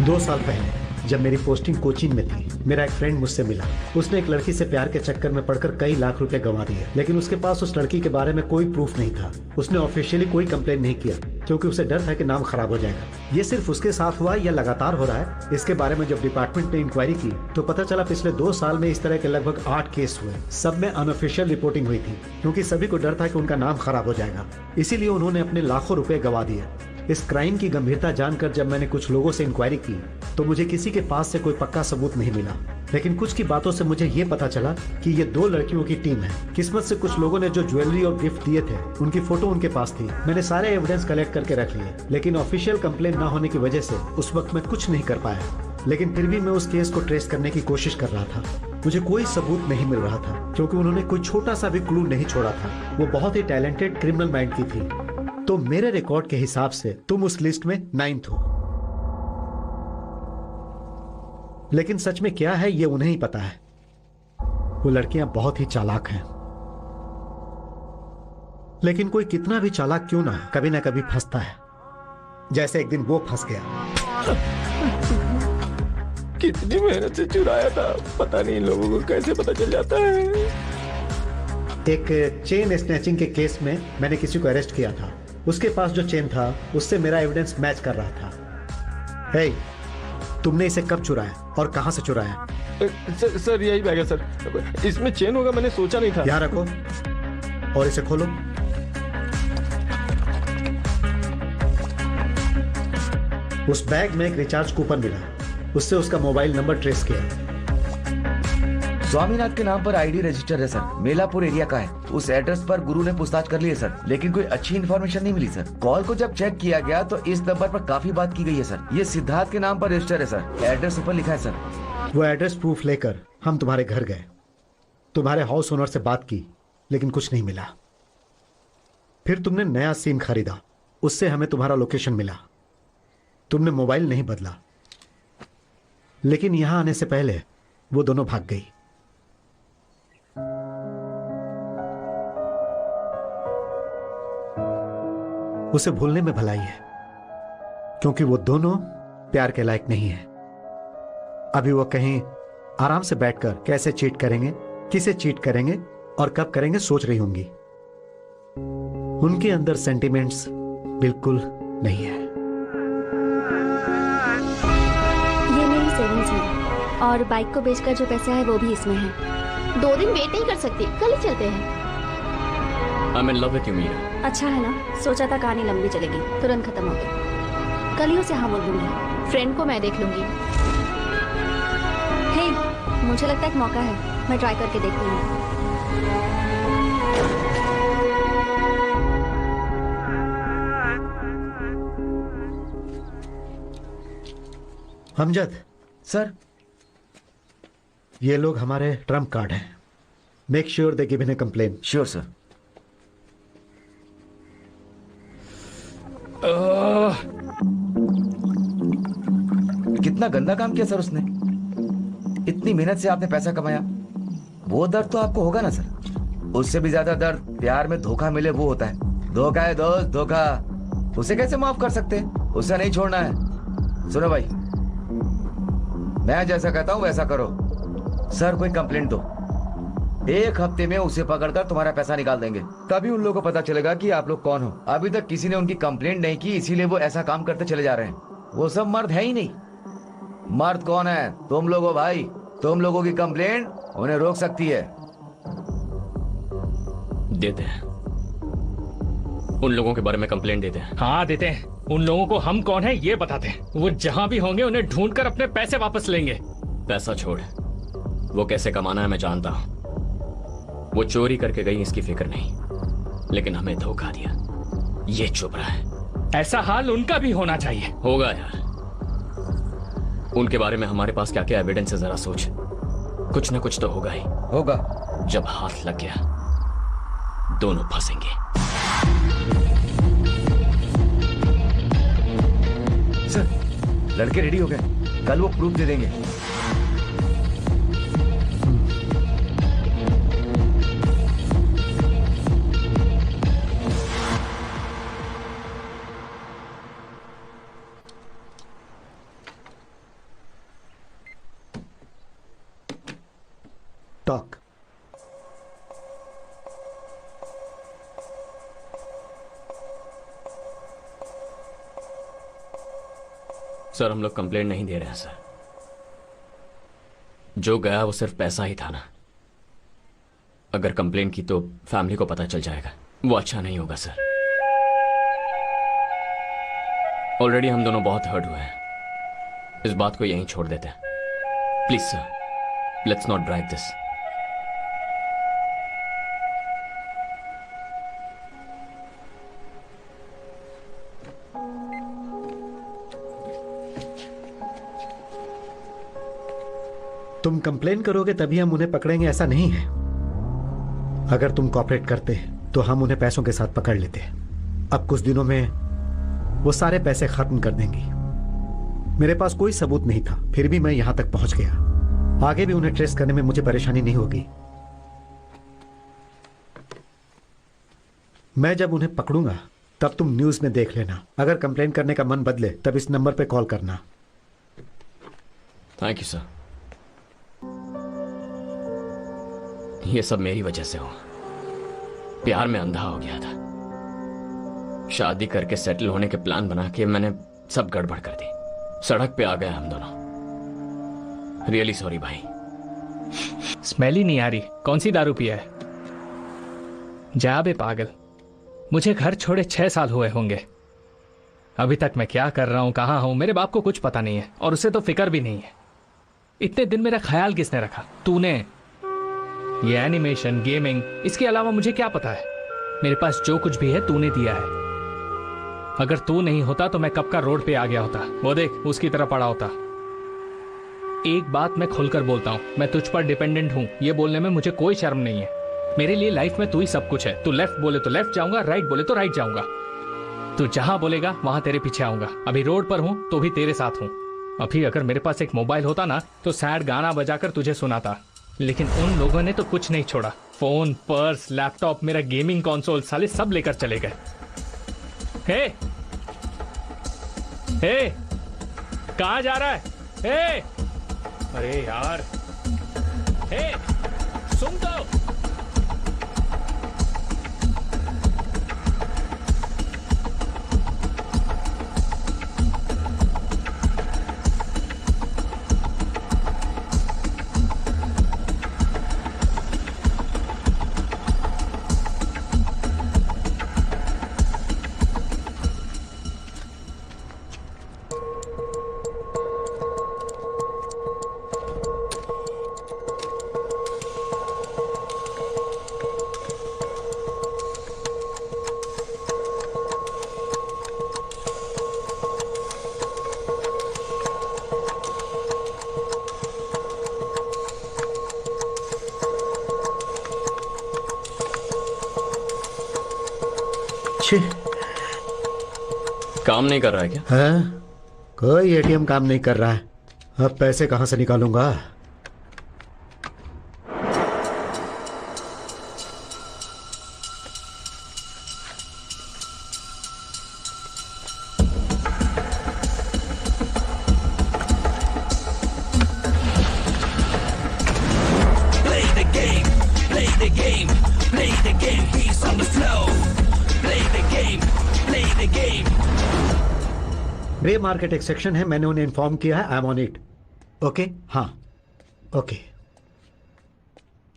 2 साल पहले जब मेरी पोस्टिंग कोचीन में थी, मेरा एक फ्रेंड मुझसे मिला। उसने एक लड़की से प्यार के चक्कर में पड़कर कई लाख रुपए गंवा दिए, लेकिन उसके पास उस लड़की के बारे में कोई प्रूफ नहीं था। उसने ऑफिशियली कोई कंप्लेन नहीं किया क्योंकि उसे डर था कि नाम खराब हो जाएगा। ये सिर्फ उसके साथ हुआ या लगातार हो रहा है, इसके बारे में जब डिपार्टमेंट ने इंक्वायरी की तो पता चला पिछले 2 साल में इस तरह के लगभग 8 केस हुए। सब में अनऑफिशियल रिपोर्टिंग हुई थी क्योंकि सभी को डर था कि उनका नाम खराब हो जाएगा। इसीलिए उन्होंने अपने लाखों रुपए गंवा दिए। इस क्राइम की गंभीरता जानकर जब मैंने कुछ लोगों से इंक्वायरी की तो मुझे किसी के पास से कोई पक्का सबूत नहीं मिला, लेकिन कुछ की बातों से मुझे ये पता चला कि ये 2 लड़कियों की टीम है। किस्मत से कुछ लोगों ने जो ज्वेलरी और गिफ्ट दिए थे उनकी फोटो उनके पास थी। मैंने सारे एविडेंस कलेक्ट करके रख लिए, लेकिन ऑफिशियल कंप्लेन ना होने की वजह से उस वक्त मैं कुछ नहीं कर पाया। लेकिन फिर भी मैं उस केस को ट्रेस करने की कोशिश कर रहा था। मुझे कोई सबूत नहीं मिल रहा था क्योंकि उन्होंने कोई छोटा सा भी क्लू नहीं छोड़ा था। वो बहुत ही टैलेंटेड क्रिमिनल माइंड की थी। तो मेरे रिकॉर्ड के हिसाब से तुम उस लिस्ट में 9th हो। लेकिन सच में क्या है ये उन्हें ही पता है। वो लड़कियां बहुत ही चालाक हैं, लेकिन कोई कितना भी चालाक क्यों ना कभी फंसता है। जैसे एक दिन वो फंस गया। कितनी मेहनत से चुराया था, पता नहीं इन लोगों को कैसे पता चल जाता है। एक चेन स्नैचिंग के केस में मैंने किसी को अरेस्ट किया था। उसके पास जो चेन था उससे मेरा एविडेंस मैच कर रहा था। हे, तुमने इसे कब चुराया और कहां से चुराया? सर यही बैग है सर। इसमें चेन होगा मैंने सोचा नहीं था। यहाँ रखो और इसे खोलो। उस बैग में एक रिचार्ज कूपन मिला, उससे उसका मोबाइल नंबर ट्रेस किया। स्वामीनाथ के नाम पर आईडी रजिस्टर है सर, मेलापुर एरिया का है। उस एड्रेस पर गुरु ने पूछताछ कर ली है सर, लेकिन कोई अच्छी इन्फॉर्मेशन नहीं मिली सर। कॉल को जब चेक किया गया तो इस नंबर पर काफी बात की गई है सर। ये सिद्धार्थ के नाम पर रजिस्टर है सर, एड्रेस ऊपर लिखा है सर। वो एड्रेस प्रूफ लेकर हम तुम्हारे घर गए, तुम्हारे हाउस ओनर से बात की, लेकिन कुछ नहीं मिला। फिर तुमने नया सिम खरीदा, उससे हमें तुम्हारा लोकेशन मिला। तुमने मोबाइल नहीं बदला, लेकिन यहां आने से पहले वो दोनों भाग गई। उसे भूलने में भलाई है क्योंकि वो दोनों प्यार के लायक नहीं है। अभी वो कहीं आराम से बैठकर कैसे चीट करेंगे, किसे चीट करेंगे और कब करेंगे सोच रही होंगी। उनके अंदर सेंटिमेंट्स बिल्कुल नहीं है। ये मेरी सेविंग्स है और बाइक को बेचकर जो पैसा है वो भी इसमें है। 2 दिन वेट नहीं कर सकती, कल ही चलते हैं। I'm in love with you, Meera. अच्छा है ना, सोचा था कहानी लंबी चलेगी, तुरंत खत्म हो गई। कल ही उसे हाँ बोल दूंगी। फ्रेंड को मैं देख लूंगी। हे, मुझे लगता है एक मौका है, मैं ट्राई करके देखती हूँ। हमजद सर, ये लोग हमारे ट्रम्प कार्ड हैं। Make sure they give in A complain. Sure sir. कितना गंदा काम किया सर उसने। इतनी मेहनत से आपने पैसा कमाया, वो दर्द तो आपको होगा ना सर। उससे भी ज्यादा दर्द प्यार में धोखा मिले वो होता है। धोखा है दोस्त, धोखा। उसे कैसे माफ कर सकते हैं? उसे नहीं छोड़ना है। सुनो भाई, मैं जैसा कहता हूं वैसा करो। सर कोई कंप्लेंट दो, 1 हफ्ते में उसे पकड़कर तुम्हारा पैसा निकाल देंगे। तभी उन लोगों को पता चलेगा कि आप लोग कौन हो। अभी तक किसी ने उनकी कंप्लेंट नहीं की, इसीलिए वो ऐसा काम करते चले जा रहे हैं। वो सब मर्द है ही नहीं। मर्द कौन है? तुम लोग हो भाई। तुम लोगों की कंप्लेंट उन्हें रोक सकती है। देते हैं, उन लोगों के बारे में कंप्लेंट देते हैं। हाँ देते हैं। उन लोगों को हम कौन है ये बताते हैं। वो जहां भी होंगे उन्हें ढूंढकर अपने पैसे वापस लेंगे। पैसा छोड़, वो कैसे कमाना है मैं जानता हूं। वो चोरी करके गई इसकी फिक्र नहीं, लेकिन हमें धोखा दिया, ये चुप रहा है। ऐसा हाल उनका भी होना चाहिए। होगा यार, उनके बारे में हमारे पास क्या क्या एविडेंस है जरा सोच। कुछ ना कुछ तो होगा ही। होगा। जब हाथ लग गया दोनों फंसेंगे। सर, लड़के रेडी हो गए, कल वो प्रूफ दे देंगे। टॉक। सर, हम लोग कंप्लेंट नहीं दे रहे हैं सर। जो गया वो सिर्फ पैसा ही था ना। अगर कंप्लेंट की तो फैमिली को पता चल जाएगा, वो अच्छा नहीं होगा सर। ऑलरेडी हम दोनों बहुत हर्ट हुए हैं। इस बात को यहीं छोड़ देते हैं please sir. Let's not drive this. तुम कंप्लेन करोगे तभी हम उन्हें पकड़ेंगे ऐसा नहीं है। अगर तुम कॉपरेट करते तो हम उन्हें पैसों के साथ पकड़ लेते। अब कुछ दिनों में वो सारे पैसे खत्म कर देंगी। मेरे पास कोई सबूत नहीं था, फिर भी मैं यहां तक पहुंच गया। आगे भी उन्हें ट्रेस करने में मुझे परेशानी नहीं होगी। मैं जब उन्हें पकड़ूंगा तब तुम न्यूज में देख लेना। अगर कंप्लेन करने का मन बदले तब इस नंबर पे कॉल करना। Thank you sir. ये सब मेरी वजह से हुआ। प्यार में अंधा हो गया था। शादी करके सेटल होने के प्लान बना के मैंने सब गड़बड़ कर दी। सड़क पे आ गए हम दोनों। रियली सॉरी भाई। स्मेल ही नहीं आ रही। कौन सी दारू पिया है? जा बे पागल, मुझे घर छोड़े 6 साल हुए होंगे। अभी तक मैं क्या कर रहा हूं, कहां हूं, मेरे बाप को कुछ पता नहीं है और उसे तो फिक्र भी नहीं है। इतने दिन मेरा ख्याल किसने रखा? तूने। ये एनिमेशन, गेमिंग, इसके अलावा मुझे क्या पता है? मेरे पास जो कुछ भी है तूने दिया है। अगर तू नहीं होता तो मैं कब का रोड पे आ गया होता। वो देख, उसकी तरह पड़ा होता। एक बात मैं खुलकर बोलता हूं, मैं तुझ पर डिपेंडेंट हूं। ये बोलने में मुझे कोई शर्म नहीं है। मेरे लिए लाइफ में तू ही सब कुछ है। तू लेफ्ट बोले तो लेफ्ट जाऊंगा, राइट बोले तो राइट जाऊंगा। तू जहां बोलेगा वहां तेरे पीछे आऊंगा। अभी रोड पर हूं तो भी तेरे साथ हूं। अभी अगर मेरे पास एक मोबाइल होता ना तो सैड गाना बजाकर तुझे सुनाता। लेकिन उन लोगों ने तो कुछ नहीं छोड़ा। फोन, पर्स, लैपटॉप, मेरा गेमिंग कंसोल साले सब लेकर चले गए। हे, हे, कहां जा रहा है? हे, अरे यार, हे, सुन तो। काम नहीं कर रहा है क्या? हाँ? कोई एटीएम काम नहीं कर रहा है। अब पैसे कहां से निकालूंगा? Play the game, play grey market एक सेक्शन है, मैंने उन्हें इन्फॉर्म किया है, I am on it. Okay, हाँ ओके।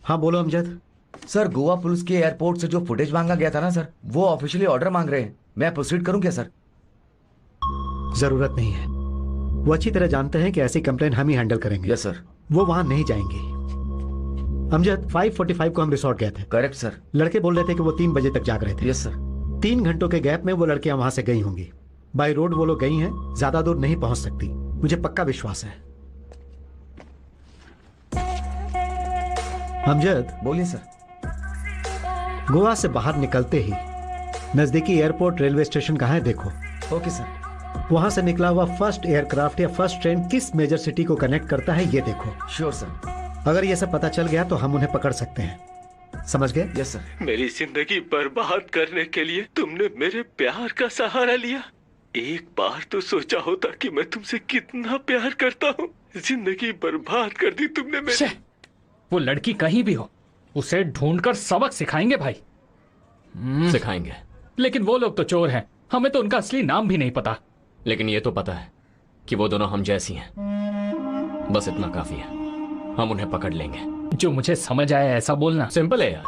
हाँ बोलो अमजद। सर गोवा पुलिस के एयरपोर्ट से जो फुटेज मांगा गया था ना सर, वो ऑफिशियली ऑर्डर मांग रहे हैं। मैं प्रोसीड करूं क्या सर? जरूरत नहीं है, वो अच्छी तरह जानते हैं कि ऐसी कंप्लेन हम ही हैंडल करेंगे। Yes sir. वो वहां नहीं जाएंगे। अमजद 5:45 को हम रिसोर्ट गए थे। Correct sir. लड़के बोल रहे थे कि वो 3 बजे तक जाग रहे थे। Yes sir. 3 घंटों के गैप में वो लड़कियां वहां से गई होंगी। बाय रोड वो लोग गई हैं, ज्यादा दूर नहीं पहुंच सकती, मुझे पक्का विश्वास है। अमजद। बोलिए सर। गोवा से बाहर निकलते ही नजदीकी एयरपोर्ट रेलवे स्टेशन कहाँ है देखो। Okay sir. वहां से निकला हुआ फर्स्ट एयरक्राफ्ट या फर्स्ट ट्रेन किस मेजर सिटी को कनेक्ट करता है ये देखो। Sure sir. अगर ये सब पता चल गया तो हम उन्हें पकड़ सकते हैं, समझ गए? Yes sir. मेरी जिंदगी बर्बाद करने के लिए तुमने मेरे प्यार का सहारा लिया। एक बार तो सोचा होता कि मैं तुमसे कितना प्यार करता हूँ। जिंदगी बर्बाद कर दी तुमने मेरी। वो लड़की कहीं भी हो, उसे ढूंढकर सबक सिखाएंगे भाई। सिखाएंगे। लेकिन वो लोग तो चोर हैं, हमें तो उनका असली नाम भी नहीं पता। लेकिन ये तो पता है कि वो दोनों हम जैसी हैं। बस इतना काफी है, हम उन्हें पकड़ लेंगे। जो मुझे समझ आया ऐसा बोलना। सिंपल है यार,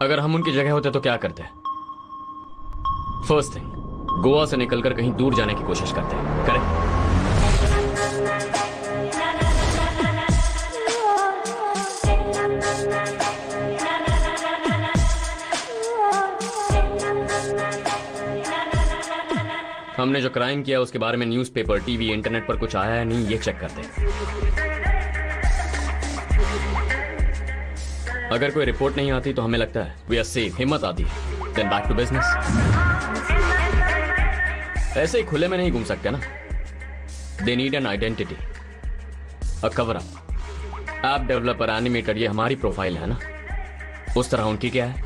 अगर हम उनकी जगह होते तो क्या करते? फर्स्ट थिंग, गोवा से निकलकर कहीं दूर जाने की कोशिश करते हैं। करेक्ट? हमने जो क्राइम किया उसके बारे में न्यूज़पेपर, टीवी, इंटरनेट पर कुछ आया है नहीं, ये चेक करते हैं। अगर कोई रिपोर्ट नहीं आती तो हमें लगता है वी आर सेफ, हिम्मत आती है, देन बैक टू बिजनेस। ऐसे ही खुले में नहीं घूम सकते ना। They need an identity, a cover up. App developer, animator, ये हमारी प्रोफाइल है ना। उस तरह उनकी क्या है?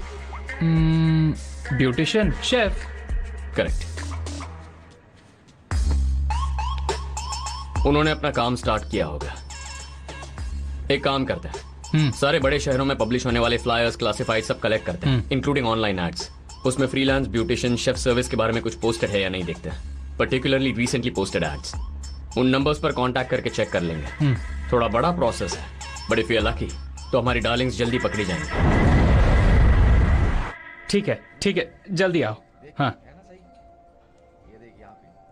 Beautician, chef. करेक्ट। उन्होंने अपना काम स्टार्ट किया होगा। एक काम करते हैं, सारे बड़े शहरों में पब्लिश होने वाले फ्लायर्स, क्लासिफाइड सब कलेक्ट करते हैं, इंक्लूडिंग ऑनलाइन एड्स। उसमें फ्रीलांस, ब्यूटिशियन, शेफ सर्विस के बारे में कुछ पोस्टेड है या नहीं देखते हैं, पर्टिकुलरली रिसेंटली पोस्टेड एड्स। उन नंबर्स पर कांटेक्ट करके चेक कर लेंगे। थोड़ा बड़ा प्रोसेस है, but if you are lucky तो हमारी डार्लिंग्स जल्दी पकड़ी जाएंगी। ठीक है, ठीक है, जल्दी आओ। हाँ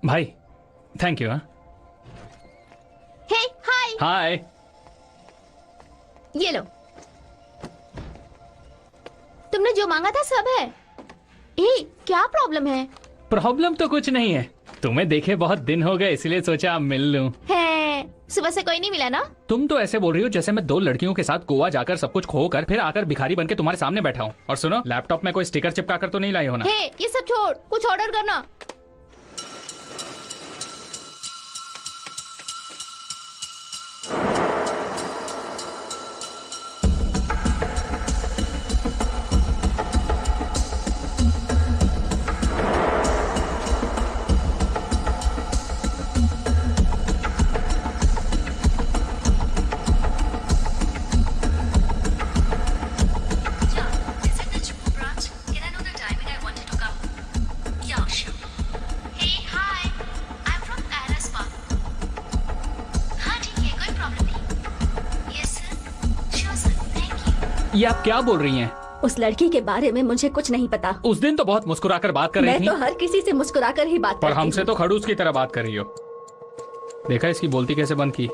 भाई, थैंक यू। हाँ हे, हाय। हाय। ये लो, तुमने जो मांगा था सब है। क्या प्रॉब्लम है? प्रॉब्लम तो कुछ नहीं है, तुम्हें देखे बहुत दिन हो गए इसलिए सोचा मिल लूं। है, सुबह से कोई नहीं मिला ना? तुम तो ऐसे बोल रही हो जैसे मैं 2 लड़कियों के साथ गोवा जाकर सब कुछ खोकर फिर आकर भिखारी बनके तुम्हारे सामने बैठा हूँ। और सुनो, लैपटॉप में कोई स्टिकर चिपका कर तो नहीं लाई हो ना? हे, ये सब छोड़, कुछ ऑर्डर करना। ये आप क्या बोल रही हैं? उस लड़की के बारे में मुझे कुछ नहीं पता। उस दिन तो बहुत मुस्कुराकर बात कर रही थी। मैं तो हर किसी से मुस्कुराकर ही बात पर करती हमसे हूँ। तो खड़ूस की तरह बात कर रही हो। देखा इसकी बोलती कैसे बंद की?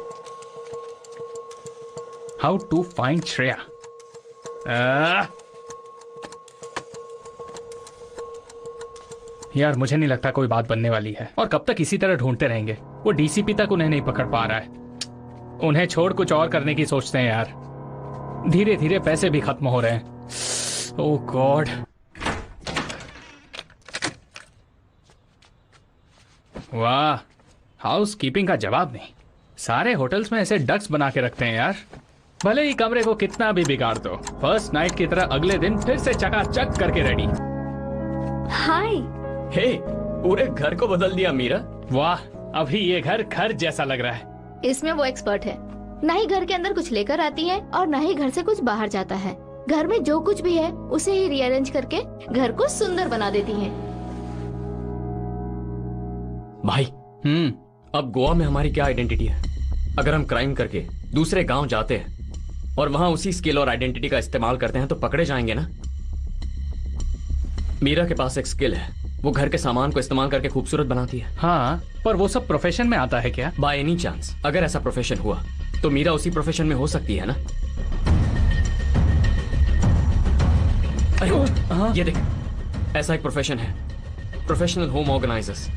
How to find Shreya. यार मुझे नहीं लगता कोई बात बनने वाली है, और कब तक इसी तरह ढूंढते रहेंगे? वो डीसीपी तक उन्हें नहीं पकड़ पा रहा है। उन्हें छोड़ कुछ और करने की सोचते हैं यार। धीरे धीरे पैसे भी खत्म हो रहे हैं। ओह गॉड। वाह, हाउस कीपिंग का जवाब नहीं। सारे होटल्स में ऐसे डक्स बना के रखते हैं यार। भले ही कमरे को कितना भी बिगाड़ दो, फर्स्ट नाइट की तरह अगले दिन फिर से चकाचक करके रेडी। हाय। हे, पूरे घर को बदल दिया मीरा। वाह, अभी ये घर घर जैसा लग रहा है। इसमें वो एक्सपर्ट है। ना ही घर के अंदर कुछ लेकर आती है और ना ही घर से कुछ बाहर जाता है। घर में जो कुछ भी है उसे ही रीअरेंज करके घर को सुंदर बना देती है। भाई, अब गोवा में हमारी क्या आइडेंटिटी है? अगर हम क्राइम करके दूसरे गांव जाते हैं और वहां उसी स्किल और आइडेंटिटी का इस्तेमाल करते हैं तो पकड़े जाएंगे ना। मीरा के पास एक स्किल है, वो घर के सामान को इस्तेमाल करके खूबसूरत बनाती है। हाँ, पर वो सब प्रोफेशन में आता है क्या? बाय एनी चांस अगर ऐसा प्रोफेशन हुआ तो मीरा उसी प्रोफेशन में हो सकती है ना। अरे ये देख, ऐसा एक प्रोफेशन है, professional home organisers,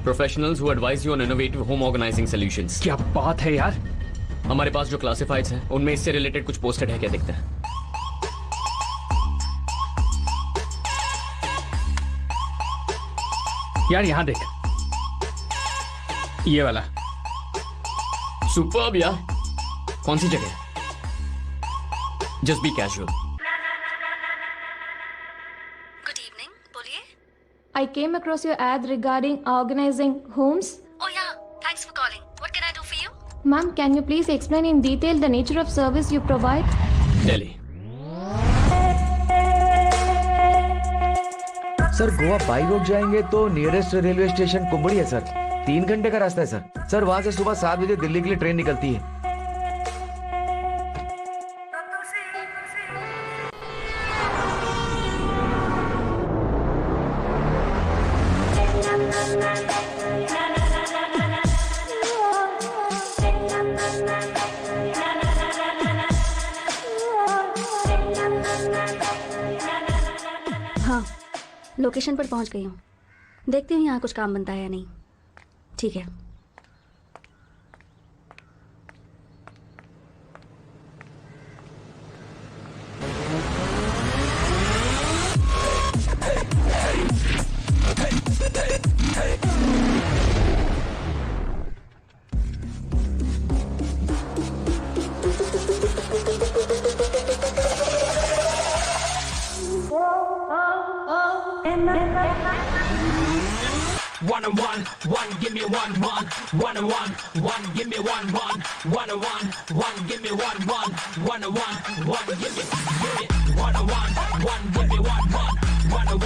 professionals who advise you on innovative home organising solutions. क्या बात है यार। हमारे पास जो क्लासिफाइड्स हैं उनमें इससे रिलेटेड कुछ पोस्टेड है, क्या देखते हैं? यार यहाँ देख, ये वाला। सुपर्ब यार। कौन सी जगह? Just be casual. I came across your ad regarding organizing homes. Oh yeah, thanks for calling. What can I do for you? Ma'am, can you please explain in detail the nature of service you provide? Delhi. Sir Goa by road जाएंगे तो nearest railway station कुंबड़ी है sir. 3 घंटे का रास्ता है sir. Sir वहां से सुबह 7 बजे दिल्ली के लिए ट्रेन निकलती है। हाँ, लोकेशन पर पहुंच गई हूँ। देखती हूँ यहाँ कुछ काम बनता है या नहीं। ठीक है। One and one, give me one, one and one, give me one, one, give me one, one and one, give me, one and one, give me one, one and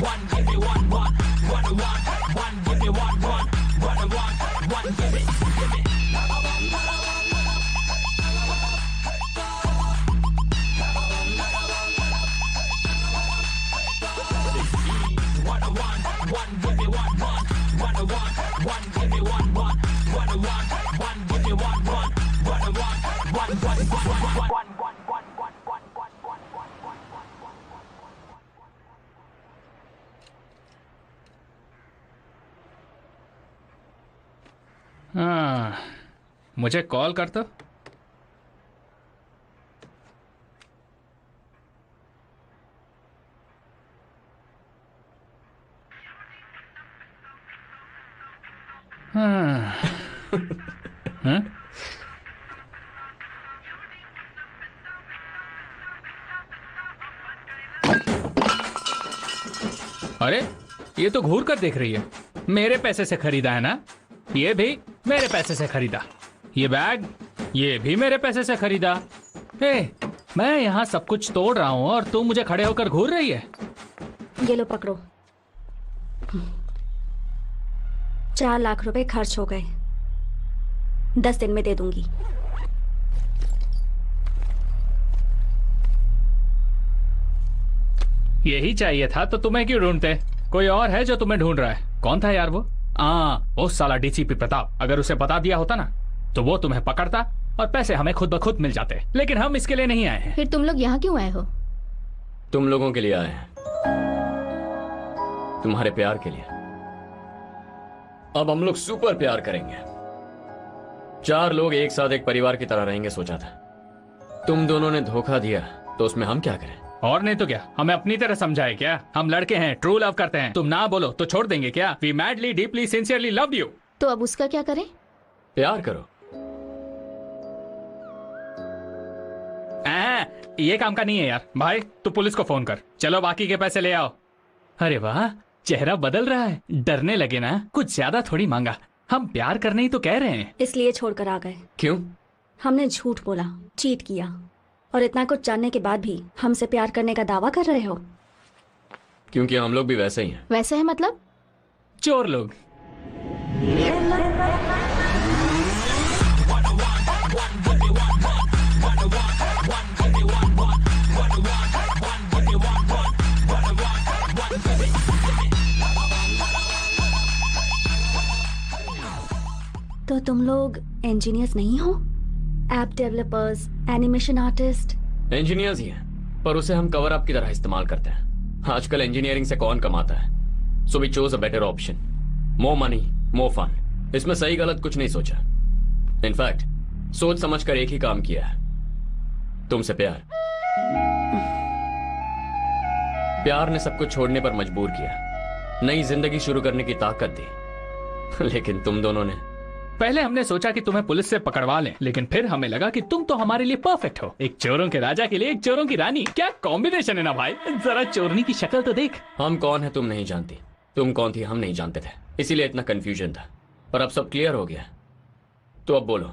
one, give me one, one and one, give me one, one and one, give me, हाँ, मुझे call कर दो। हाँ। हाँ? अरे ये तो घूर कर देख रही है। मेरे पैसे से खरीदा है ना, ये भी मेरे पैसे से खरीदा, ये बैग ये भी मेरे पैसे से खरीदा। हे, मैं यहाँ सब कुछ तोड़ रहा हूँ और तू मुझे खड़े होकर घूर रही है। ये लो पकड़ो। 4 लाख रुपए खर्च हो गए, 10 दिन में दे दूंगी। यही चाहिए था तो तुम्हें क्यों ढूंढते? कोई और है जो तुम्हें ढूंढ रहा है। कौन था यार वो? वो साला डीसीपी प्रताप। अगर उसे बता दिया होता ना तो वो तुम्हें पकड़ता और पैसे हमें खुद ब खुद मिल जाते। लेकिन हम इसके लिए नहीं आए हैं। फिर तुम लोग यहाँ क्यों आए हो? तुम लोगों के लिए आए हैं, तुम्हारे प्यार के लिए। अब हम लोग सुपर प्यार करेंगे। 4 लोग एक साथ एक परिवार की तरह रहेंगे सोचा था। तुम दोनों ने धोखा दिया तो उसमें हम क्या करें? और नहीं तो क्या, हमें अपनी तरह समझाए क्या? हम लड़के हैं, ट्रू लव करते हैं। तुम ना बोलो तो छोड़ देंगे क्या? We madly deeply sincerely love you. तो अब उसका क्या करें? प्यार करो। ये काम का नहीं है यार। भाई तू पुलिस को फोन कर, चलो बाकी के पैसे ले आओ। अरे वाह, चेहरा बदल रहा है। डरने लगे ना? कुछ ज्यादा थोड़ी मांगा, हम प्यार करने ही तो कह रहे हैं। इसलिए छोड़कर आ गए। क्यों? हमने झूठ बोला, चीट किया, और इतना कुछ जानने के बाद भी हमसे प्यार करने का दावा कर रहे हो। क्योंकि हम लोग भी वैसे ही हैं। वैसे है मतलब? चोर लोग। तो तुम लोग इंजीनियर्स नहीं हो? App developers, animation artist? Engineers ही हैं, पर उसे हम कवर अप की तरह इस्तेमाल करते हैं। आजकल इंजीनियरिंग से कौन कमाता है? So we chose a better option. More money, more fun. इसमें सही गलत कुछ नहीं सोचा। इनफैक्ट सोच समझकर एक ही काम किया है, तुमसे प्यार। प्यार ने सब कुछ छोड़ने पर मजबूर किया, नई जिंदगी शुरू करने की ताकत दी। लेकिन तुम दोनों ने पहले हमने सोचा कि तुम्हें पुलिस से पकड़वा लें, लेकिन फिर हमें लगा कि तुम तो हमारे लिए परफेक्ट हो। एक चोरों के राजा के लिए एक चोरों की रानी, क्या कॉम्बिनेशन है ना भाई। जरा चोरनी की शक्ल तो देख। हम कौन है तुम नहीं जानती, तुम कौन थी हम नहीं जानते थे, इसीलिए इतना कंफ्यूजन था। पर अब सब क्लियर हो गया, तो अब बोलो।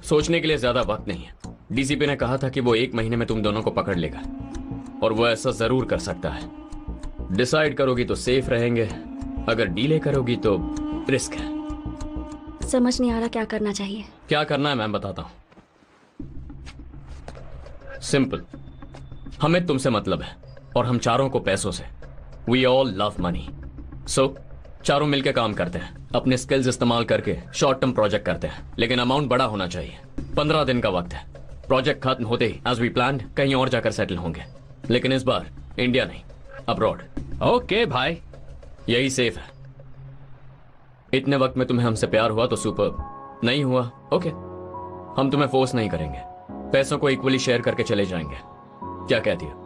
सोचने के लिए ज्यादा वक्त नहीं है। डीसीपी ने कहा था कि वो 1 महीने में तुम दोनों को पकड़ लेगा, और वो ऐसा जरूर कर सकता है। डिसाइड करोगी तो सेफ रहेंगे, अगर डीले करोगी तो रिस्क है। समझ नहीं आ रहा क्या करना चाहिए। क्या करना है मैं बताता हूं। सिंपल, हमें तुमसे मतलब है और हम चारों को पैसों से। We all love money. So चारों मिलकर काम करते हैं, अपने स्किल्स इस्तेमाल करके शॉर्ट टर्म प्रोजेक्ट करते हैं, लेकिन अमाउंट बड़ा होना चाहिए। 15 दिन का वक्त है। प्रोजेक्ट खत्म होते ही एज वी प्लान्ड कहीं और जाकर सेटल होंगे, लेकिन इस बार इंडिया नहीं, अब्रॉड। ओके भाई, यही सेफ है। इतने वक्त में तुम्हें हमसे प्यार हुआ तो सुपर, नहीं हुआ ओके, हम तुम्हें फोर्स नहीं करेंगे। पैसों को इक्वली शेयर करके चले जाएंगे। क्या कहती हो?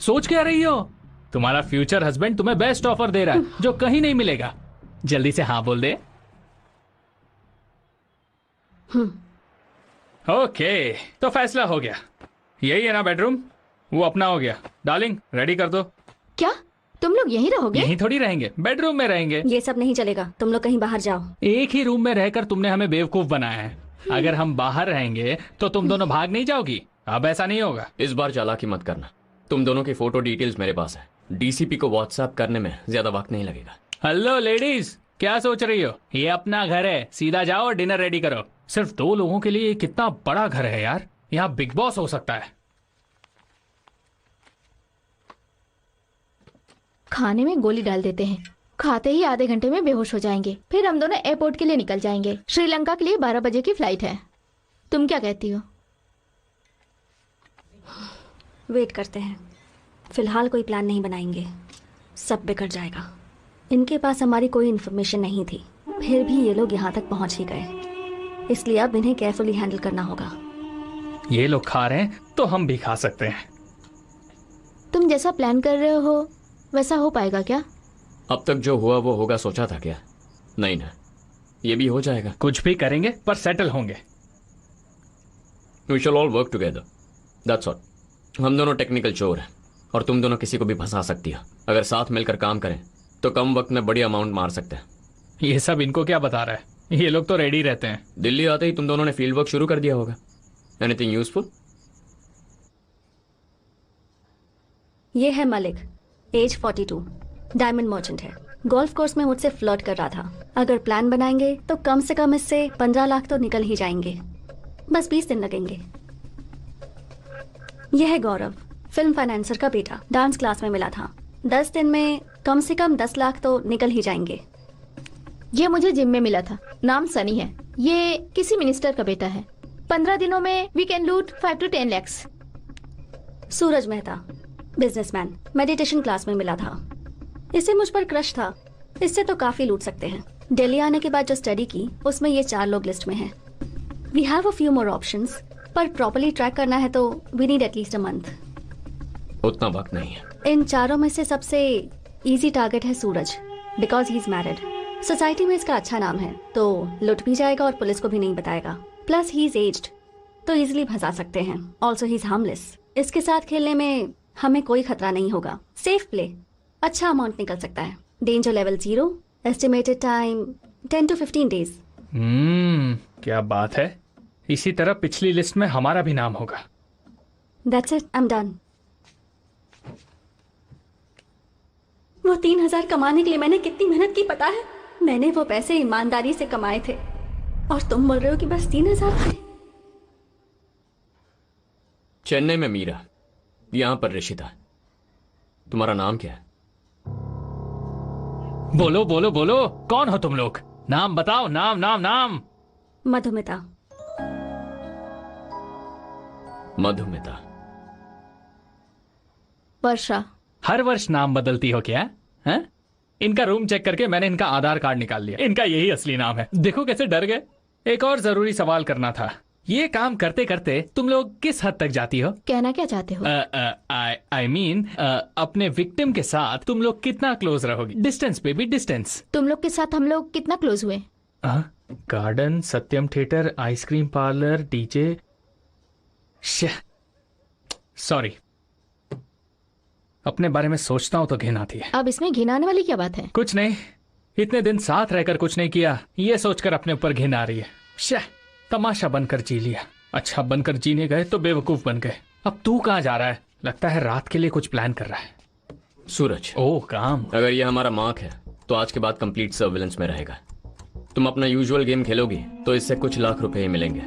सोच क्या रही हो? तुम्हारा फ्यूचर हस्बैंड तुम्हें बेस्ट ऑफर दे रहा है जो कहीं नहीं मिलेगा। जल्दी से हाँ बोल दे। ओके, तो फैसला हो गया। यही है ना बेडरूम? वो अपना हो गया। डार्लिंग रेडी कर दो। क्या तुम लोग यहीं रहोगे? यहीं थोड़ी रहेंगे, बेडरूम में रहेंगे। ये सब नहीं चलेगा, तुम लोग कहीं बाहर जाओ। एक ही रूम में रहकर तुमने हमें बेवकूफ बनाया है। अगर हम बाहर रहेंगे तो तुम दोनों भाग नहीं जाओगी। अब ऐसा नहीं होगा। इस बार चालाकी मत करना। तुम दोनों की फोटो डिटेल्स मेरे पास है। डीसीपी को व्हाट्सएप करने में ज्यादा वक्त नहीं लगेगा। हेलो लेडीज, क्या सोच रही हो? ये अपना घर है, सीधा जाओ और डिनर रेडी करो। सिर्फ 2 लोगों के लिए कितना बड़ा घर है यार। यहाँ बिग बॉस हो सकता है। खाने में गोली डाल देते हैं, खाते ही आधे घंटे में बेहोश हो जाएंगे। फिर हम दोनों एयरपोर्ट के लिए निकल जाएंगे। श्रीलंका के लिए 12 बजे की फ्लाइट है। तुम क्या कहती हो? वेट करते हैं। फिलहाल कोई प्लान नहीं बनाएंगे, सब बिगड़ जाएगा। इनके पास हमारी कोई इन्फॉर्मेशन नहीं थी, फिर भी ये लोग यहाँ तक पहुँच ही गए, इसलिए अब इन्हें केयरफुली हैंडल करना होगा। ये लोग खा रहे हैं तो हम भी खा सकते हैं। तुम जैसा प्लान कर रहे हो वैसा हो पाएगा क्या? अब तक जो हुआ वो होगा सोचा था क्या? नहीं ना, ये भी हो जाएगा। कुछ भी करेंगे पर सेटल होंगे। We shall all work together, that's all. हम दोनों टेक्निकल चोर हैं और तुम दोनों किसी को भी फंसा सकती हो। अगर साथ मिलकर काम करें तो कम वक्त में बड़ी अमाउंट मार सकते हैं। ये सब इनको क्या बता रहा है? ये लोग तो रेडी रहते हैं। दिल्ली आते ही तुम दोनों ने फील्ड वर्क शुरू कर दिया होगा। Anything useful? ये है मलिक, एज 42, डायमंड मर्चेंट है। गोल्फ कोर्स में मुझसे फ्लर्ट कर रहा था। अगर प्लान बनाएंगे तो कम से कम इससे 15 लाख तो निकल ही जाएंगे। बस 20 दिन लगेंगे। यह है गौरव, फिल्म फाइनेंसर का बेटा, डांस क्लास में मिला था। 10 दिन में कम से कम 10 लाख तो निकल ही जाएंगे। ये मुझे जिम में मिला था, नाम सनी है। ये किसी मिनिस्टर का बेटा है। 15 दिनों में वी कैन लूट 5 to 10 lakhs। Suraj Mehta, businessman, meditation class में मिला था। इसे मुझ पर क्रश था, इससे तो काफी लूट सकते हैं। दिल्ली आने के बाद जो स्टडी की उसमें ये 4 लोग लिस्ट में हैं। We have a few more options, पर प्रॉपर्ली ट्रैक करना है तो we need at least a month. उतना वक्त नहीं है। इन चारों में से सबसे इजी टारगेट है Suraj, because he is married. Society में इसका अच्छा नाम है, तो लुट भी जाएगा और पुलिस को भी नहीं बताएगा। प्लस ही इज एज्ड, तो इजिली फंसा सकते हैं। Also he is harmless. इसके साथ खेलने में हमें कोई खतरा नहीं होगा। सेफ प्ले, अच्छा अमाउंट निकल सकता है। Danger level 0, estimated time 10 to 15 days। क्या बात है। इसी तरह पिछली लिस्ट में हमारा भी नाम होगा। That's it, I'm done। वो 3,000 कमाने के लिए मैंने कितनी मेहनत की पता है? मैंने वो पैसे ईमानदारी से कमाए थे और तुम बोल रहे हो कि बस 3,000 थे। चेन्नई में मीरा, यहां पर ऋषिता। तुम्हारा नाम क्या है? बोलो बोलो बोलो, कौन हो तुम लोग? नाम बताओ, नाम नाम नाम। मधुमिता। मधुमिता। वर्षा। हर वर्ष नाम बदलती हो क्या? हैं? इनका रूम चेक करके मैंने इनका आधार कार्ड निकाल लिया। इनका यही असली नाम है। देखो कैसे डर गए। एक और जरूरी सवाल करना था। ये काम करते करते तुम लोग किस हद तक जाती हो? कहना क्या चाहते हो? आई मीन अपने विक्टिम के साथ तुम लोग कितना क्लोज रहोगी? डिस्टेंस पे भी डिस्टेंस। तुम लोग के साथ हम लोग कितना क्लोज हुए? Garden, Satyam theatre, ice cream parlour, DJ. Sorry, अपने बारे में सोचता हूं तो घिन आती है। अब इसमें घिन आने वाली क्या बात है? कुछ नहीं, इतने दिन साथ रहकर कुछ नहीं किया, ये सोचकर अपने ऊपर घिन आ रही है। तमाशा बनकर जी लिया। अच्छा बनकर जीने गए तो बेवकूफ बन गए। अब तू कहाँ जा रहा है? लगता है रात के लिए कुछ प्लान कर रहा है। सूरज। ओह काम। अगर ये हमारा मार्क है तो आज के बाद कंप्लीट सर्विलेंस में रहेगा। तुम अपना यूजुअल गेम खेलोगी तो इससे कुछ लाख रुपए ही मिलेंगे,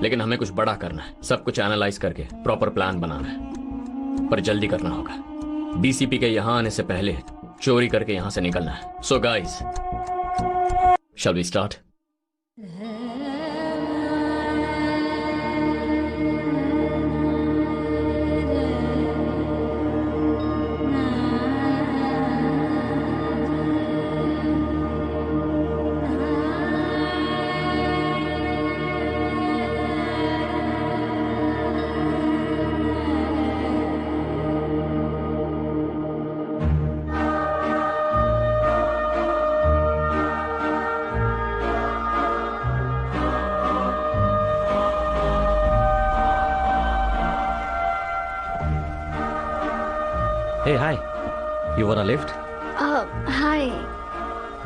लेकिन हमें कुछ बड़ा करना है। सब कुछ एनालाइज करके प्रॉपर प्लान बनाना है, पर जल्दी करना होगा। डीसीपी के यहां आने से पहले चोरी करके यहां से निकलना है। So guys, shall we start? Hey, hi. You want a lift? Hi.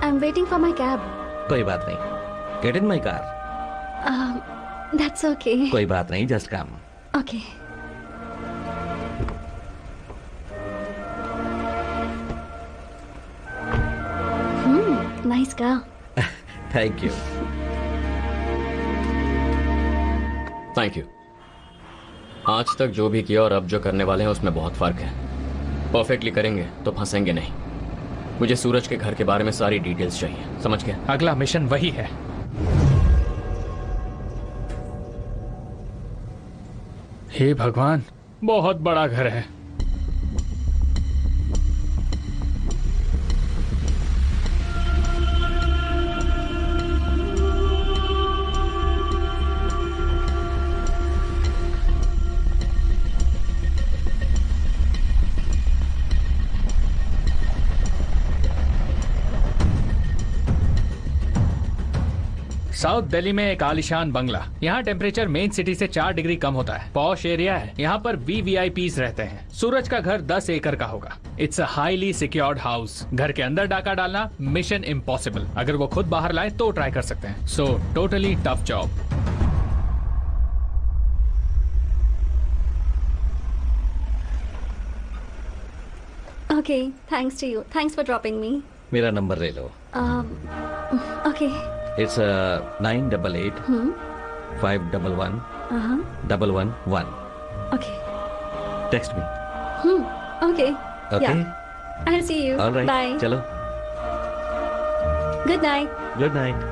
I'm waiting for my cab. कोई बात नहीं. Get in my car. That's okay. कोई बात नहीं, just come. Okay. Nice car. Thank you. Thank you. आज तक जो भी किया और अब जो करने वाले हैं उसमें बहुत फर्क है। परफेक्टली करेंगे तो फंसेंगे नहीं। मुझे सूरज के घर के बारे में सारी डिटेल्स चाहिए, समझ गए? अगला मिशन वही है। हे भगवान, बहुत बड़ा घर है। साउथ दिल्ली में एक आलिशान बंगला। यहाँ टेम्परेचर मेन सिटी से 4 डिग्री कम होता है। पॉश एरिया है। यहाँ पर VVIPs रहते हैं। सूरज का घर 10 एकड़ का होगा। It's a highly secured house. घर के अंदर डाका डालना मिशन इम्पॉसिबल। अगर वो खुद बाहर लाए तो ट्राई कर सकते हैं। So totally tough job. Okay, thanks to you. Thanks for dropping me. मेरा नंबर ले लो. Okay. It's 988 511 111. Okay. Text me. Okay. Okay. Yeah. I'll see you. All right. Bye. चलो. Good night. Good night.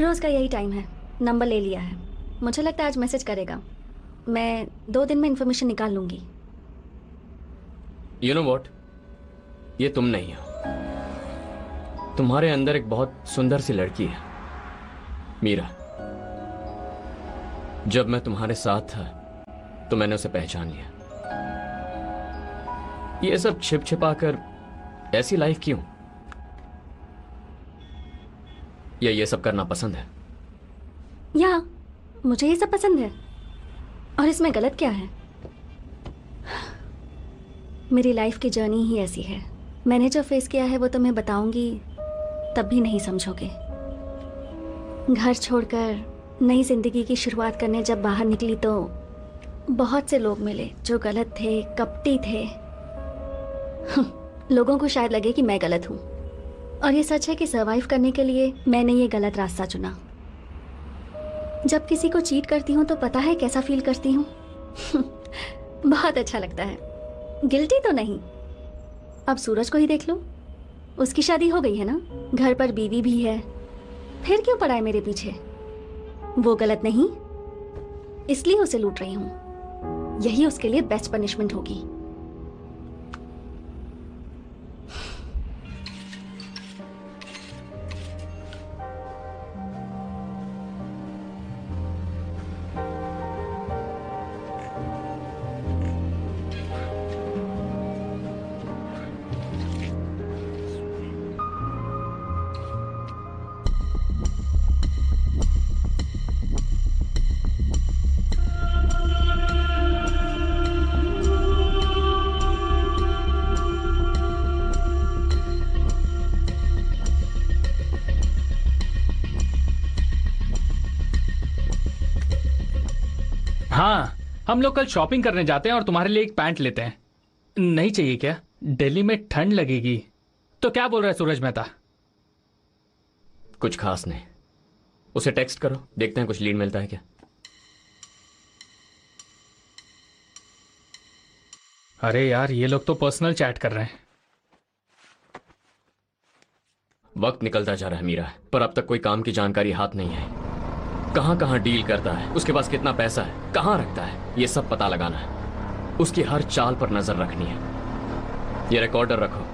रोज का यही time है। Number ले लिया है। मुझे लगता है आज मैसेज करेगा। मैं 2 दिन में इंफॉर्मेशन निकाल लूंगी। You know what? ये तुम नहीं हो। तुम्हारे अंदर एक बहुत सुंदर सी लड़की है, मीरा। जब मैं तुम्हारे साथ था तो मैंने उसे पहचान लिया। ये सब छिप छिपा कर ऐसी लाइफ क्यों? या ये सब करना पसंद है? या मुझे ये सब पसंद है। और इसमें गलत क्या है? मेरी लाइफ की जर्नी ही ऐसी है। मैंने जो फेस किया है वो तुम्हें बताऊंगी तब भी नहीं समझोगे। घर छोड़कर नई जिंदगी की शुरुआत करने जब बाहर निकली तो बहुत से लोग मिले जो गलत थे, कपटी थे। लोगों को शायद लगे कि मैं गलत हूँ, और ये सच है कि सर्वाइव करने के लिए मैंने ये गलत रास्ता चुना। जब किसी को चीट करती हूँ तो पता है कैसा फील करती हूँ। बहुत अच्छा लगता है। गिल्टी तो नहीं। अब सूरज को ही देख लो, उसकी शादी हो गई है ना, घर पर बीवी भी है, फिर क्यों पड़ा है मेरे पीछे? वो गलत नहीं, इसलिए उसे लूट रही हूँ। यही उसके लिए बेस्ट पनिशमेंट होगी। हाँ, हम लोग कल शॉपिंग करने जाते हैं और तुम्हारे लिए एक पैंट लेते हैं। नहीं चाहिए क्या? दिल्ली में ठंड लगेगी। तो क्या बोल रहा है सूरज मेहता? कुछ खास नहीं। उसे टेक्स्ट करो, देखते हैं कुछ लीड मिलता है क्या। अरे यार, ये लोग तो पर्सनल चैट कर रहे हैं। वक्त निकलता जा रहा है मीरा, पर अब तक कोई काम की जानकारी हाथ नहीं है। कहां कहां डील करता है, उसके पास कितना पैसा है, कहां रखता है, ये सब पता लगाना है। उसकी हर चाल पर नजर रखनी है। ये रिकॉर्डर रखो,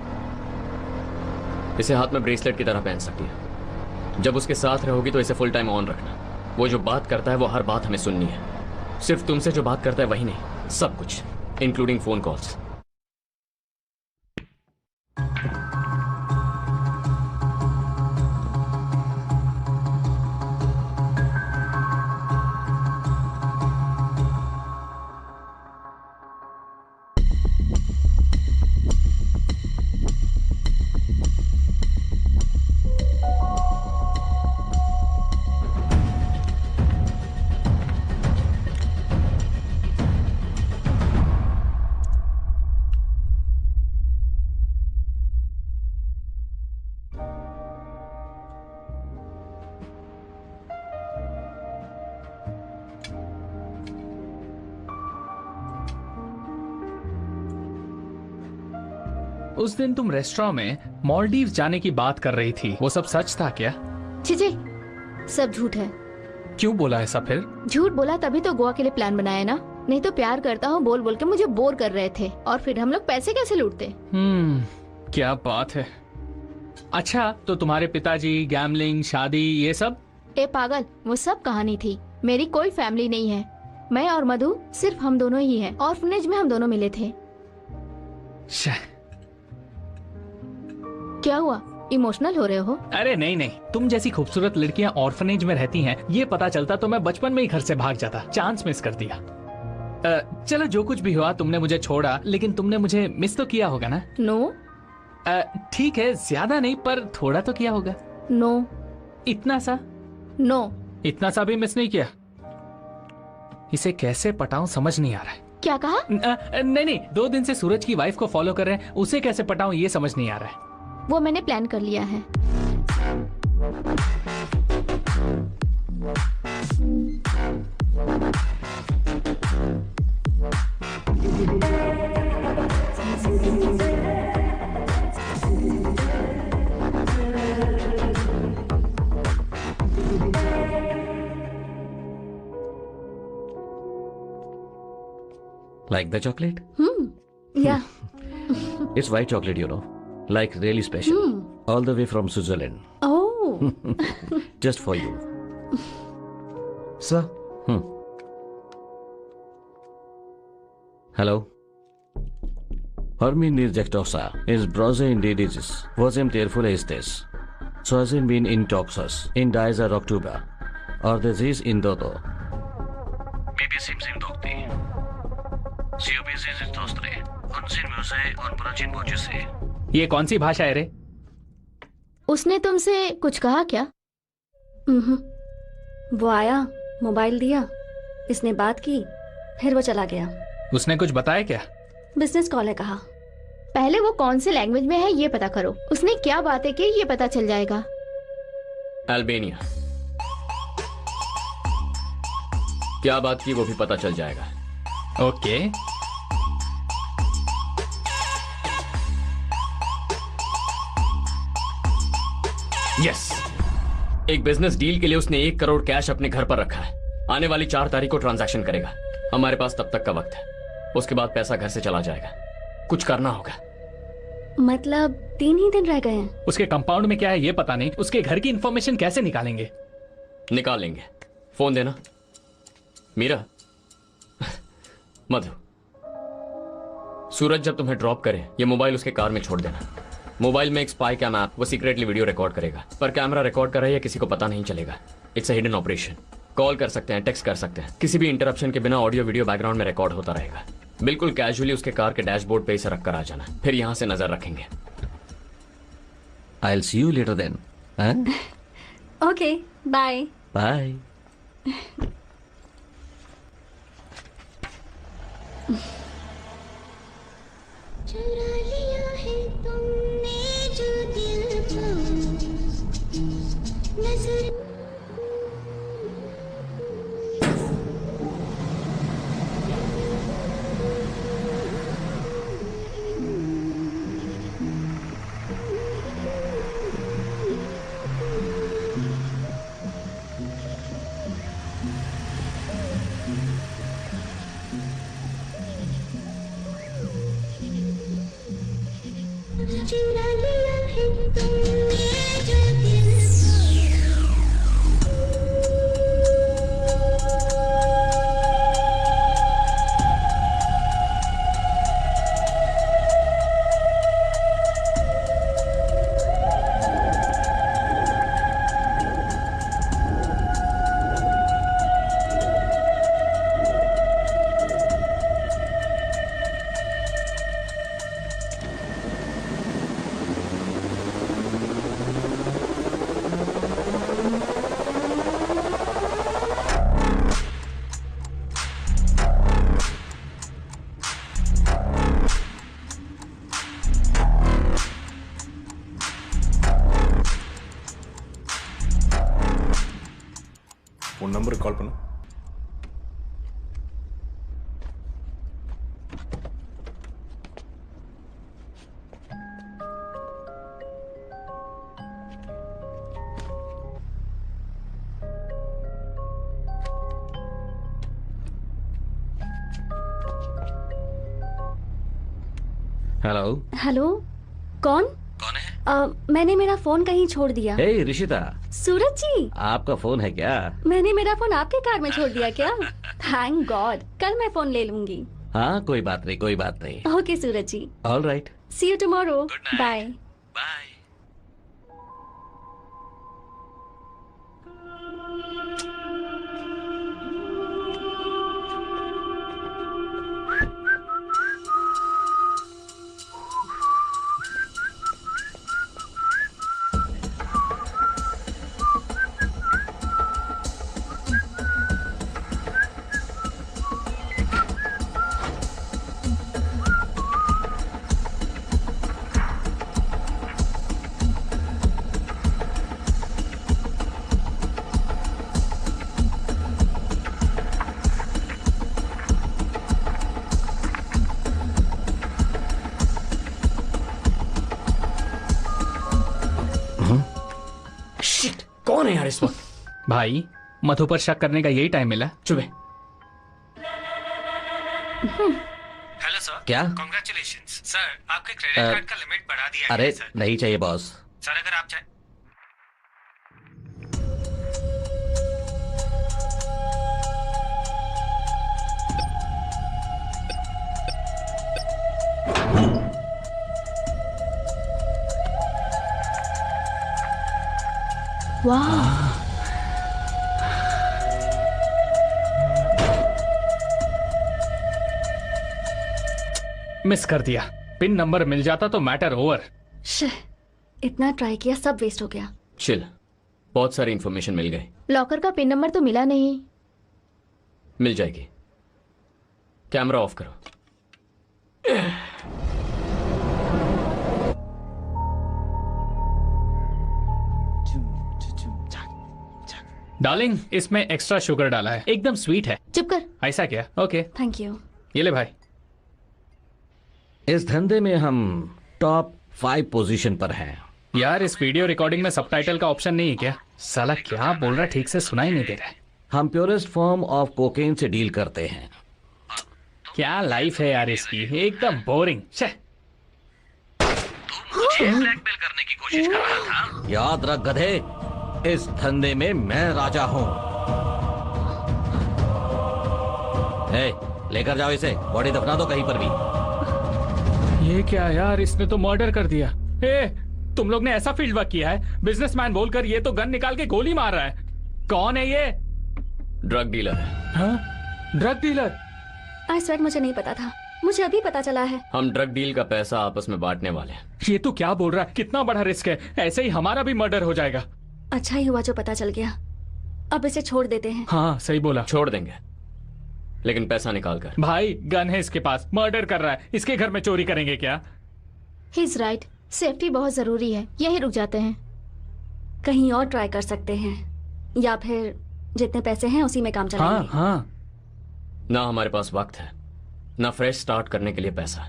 इसे हाथ में ब्रेसलेट की तरह पहन सकती है। जब उसके साथ रहोगी तो इसे फुल टाइम ऑन रखना। वो जो बात करता है वो हर बात हमें सुननी है। सिर्फ तुमसे जो बात करता है वही नहीं, सब कुछ, इंक्लूडिंग फोन कॉल्स। उस दिन तुम रेस्टोरेंट में मालदीव जाने की बात कर रही थी, वो सब सच था क्या? छी, सब झूठ है। क्यों बोला ऐसा फिर? झूठ बोला तभी तो गोवा के लिए प्लान बनाया ना। नहीं तो प्यार करता हूँ बोल बोल के मुझे बोर कर रहे थे, और फिर हम लोग पैसे कैसे लूटते। क्या बात है। अच्छा, तो तुम्हारे पिताजी, गैम्बलिंग, शादी, ये सब? ए पागल, वो सब कहानी थी। मेरी कोई फैमिली नहीं है। मैं और मधु सिर्फ हम दोनों ही हैं। ऑर्फनेज में हम दोनों मिले थे। क्या हुआ, इमोशनल हो रहे हो? अरे नहीं नहीं, तुम जैसी खूबसूरत लड़कियां ऑर्फनेज में रहती हैं, ये पता चलता तो मैं बचपन में ही घर से भाग जाता। चांस मिस कर दिया। चलो, जो कुछ भी हुआ, तुमने मुझे छोड़ा, लेकिन तुमने मुझे मिस तो किया होगा ना? नो। ठीक है, ज्यादा नहीं, पर थोड़ा तो किया होगा। नो। इतना सा? नो। इतना सा भी मिस नहीं किया? इसे कैसे पटाऊं समझ नहीं आ रहा है। क्या कहा? नहीं नहीं, 2 दिन से सूरज की वाइफ को फॉलो कर रहे हैं, उसे कैसे पटाऊं ये समझ नहीं आ रहा है। वो मैंने प्लान कर लिया है। Like the chocolate? Yeah. It's white chocolate, you know. Like really special. All the way from Switzerland. Oh. Just for you. Sir. Hello. Hermin Nirjektosa is Brose Indidis. Wasem Terfula is this. So has been in Toxus, in Diza October. Or the Ziz in Dodo. Maybe Simsim Dokti. COBZ in Tostre. Unsin Muse on Brachin Bojuse. ये कौन सी भाषा है रे? उसने तुमसे कुछ कहा क्या? वो आया, मोबाइल दिया, इसने बात की, फिर वो चला गया। उसने कुछ बताया क्या? बिजनेस कॉल है कहा। पहले वो कौन से लैंग्वेज में है ये पता करो, उसने क्या बातें की ये पता चल जाएगा। अल्बेनिया। क्या बात की वो भी पता चल जाएगा। ओके। यस, एक बिजनेस डील के लिए उसने 1 करोड़ कैश अपने घर पर रखा है। आने वाली 4 तारीख को ट्रांजैक्शन करेगा। हमारे पास तब तक का वक्त है, उसके बाद पैसा घर से चला जाएगा। कुछ करना होगा। मतलब 3 ही दिन रह गए हैं। उसके कंपाउंड में क्या है ये पता नहीं, उसके घर की इंफॉर्मेशन कैसे निकालेंगे? निकाल लेंगे। फोन देना। मीरा। मधु, सूरज जब तुम्हें ड्रॉप करे ये मोबाइल उसके कार में छोड़ देना। मोबाइल में एक स्पाई कैम ऐप, वो सीक्रेटली वीडियो रिकॉर्ड करेगा, पर कैमरा रिकॉर्ड कर रहा है या किसी को पता नहीं चलेगा। It's a hidden operation. Call कर सकते हैं, टेक्स्ट कर सकते हैं, किसी भी इंटरप्शन के बिना ऑडियो वीडियो बैकग्राउंड में रिकॉर्ड होता रहेगा। बिल्कुल कैजुअली उसके कार के डैशबोर्ड पे इसे रखकर आ जाना, फिर यहां से नजर रखेंगे। I'll see you later then. Okay, bye. Bye. चुरा लिया है तुमने जो दिल को नजर। चुरा लिया है तुमने जो दिल உன் நம்பருக்கு கால் பண்ணு. हेलो। हेलो, कौन? कौन है? मैंने मेरा फोन कहीं छोड़ दिया। हे ऋषिता, सूरज जी, आपका फोन है क्या? मैंने मेरा फोन आपके कार में छोड़ दिया क्या? थैंक गॉड, कल मैं फोन ले लूंगी। हाँ, कोई बात नहीं, कोई बात नहीं। Okay Suraj ji, all right. See you tomorrow. Bye. Bye. Shit, कौन है यार इस वक्त? भाई, मधु पर शक करने का यही टाइम मिला। चुप है। Hello sir. क्या? कांग्रेचुलेशंस सर, आपके क्रेडिट कार्ड का लिमिट बढ़ा दिया अरे है सर। नहीं चाहिए बॉस। सर अगर आप चाहे वाह, मिस कर दिया। पिन नंबर मिल जाता तो मैटर ओवर। शे, इतना ट्राई किया, सब वेस्ट हो गया। चिल, बहुत सारी इंफॉर्मेशन मिल गई। लॉकर का पिन नंबर तो मिला नहीं। मिल जाएगी। कैमरा ऑफ करो। डार्लिंग, इसमें एक्स्ट्रा शुगर डाला है, एकदम स्वीट है। चुप कर। ऐसा क्या? Okay thank you. ये ले भाई। इस धंधे में हम टॉप 5 पोजीशन पर हैं। यार, इस वीडियो रिकॉर्डिंग में सबटाइटल का ऑप्शन नहीं है क्या? साला क्या बोल रहा है, ठीक से सुनाई नहीं दे रहा है। हम प्योरेस्ट फॉर्म ऑफ कोकेन से डील करते हैं। क्या लाइफ है यार इसकी, एकदम बोरिंग। ब्लैकमेल करने की कोशिश कर रहा था। याद रख गधे, इस धंधे में मैं राजा हूं। लेकर जाओ इसे, बॉडी दफना दो कहीं पर भी। ये क्या यार, इसने तो मर्डर कर दिया। तुम लोग ने ऐसा फील्ड वर्क किया है? बिजनेसमैन बोलकर ये तो गन निकाल के गोली मार रहा है। कौन है ये? ड्रग डीलर है। हाँ? Drug dealer? आई स्वेट, मुझे नहीं पता था, मुझे अभी पता चला है। हम ड्रग डील का पैसा आपस में बांटने वाले हैं। ये तो क्या बोल रहा है, कितना बड़ा रिस्क है, ऐसे ही हमारा भी मर्डर हो जाएगा। अच्छा ही हुआ जो पता चल गया, अब इसे छोड़ देते हैं। हाँ सही बोला। छोड़ देंगे, लेकिन पैसा निकाल कर। भाई गन है इसके पास, मर्डर कर रहा है, इसके घर में चोरी करेंगे क्या? ही इज राइट, सेफ्टी बहुत जरूरी है, यहीं रुक जाते हैं। कहीं और ट्राई कर सकते हैं, या फिर जितने पैसे हैं उसी में काम चलाएंगे। हाँ हाँ। ना हमारे पास वक्त है, ना फ्रेश स्टार्ट करने के लिए पैसा।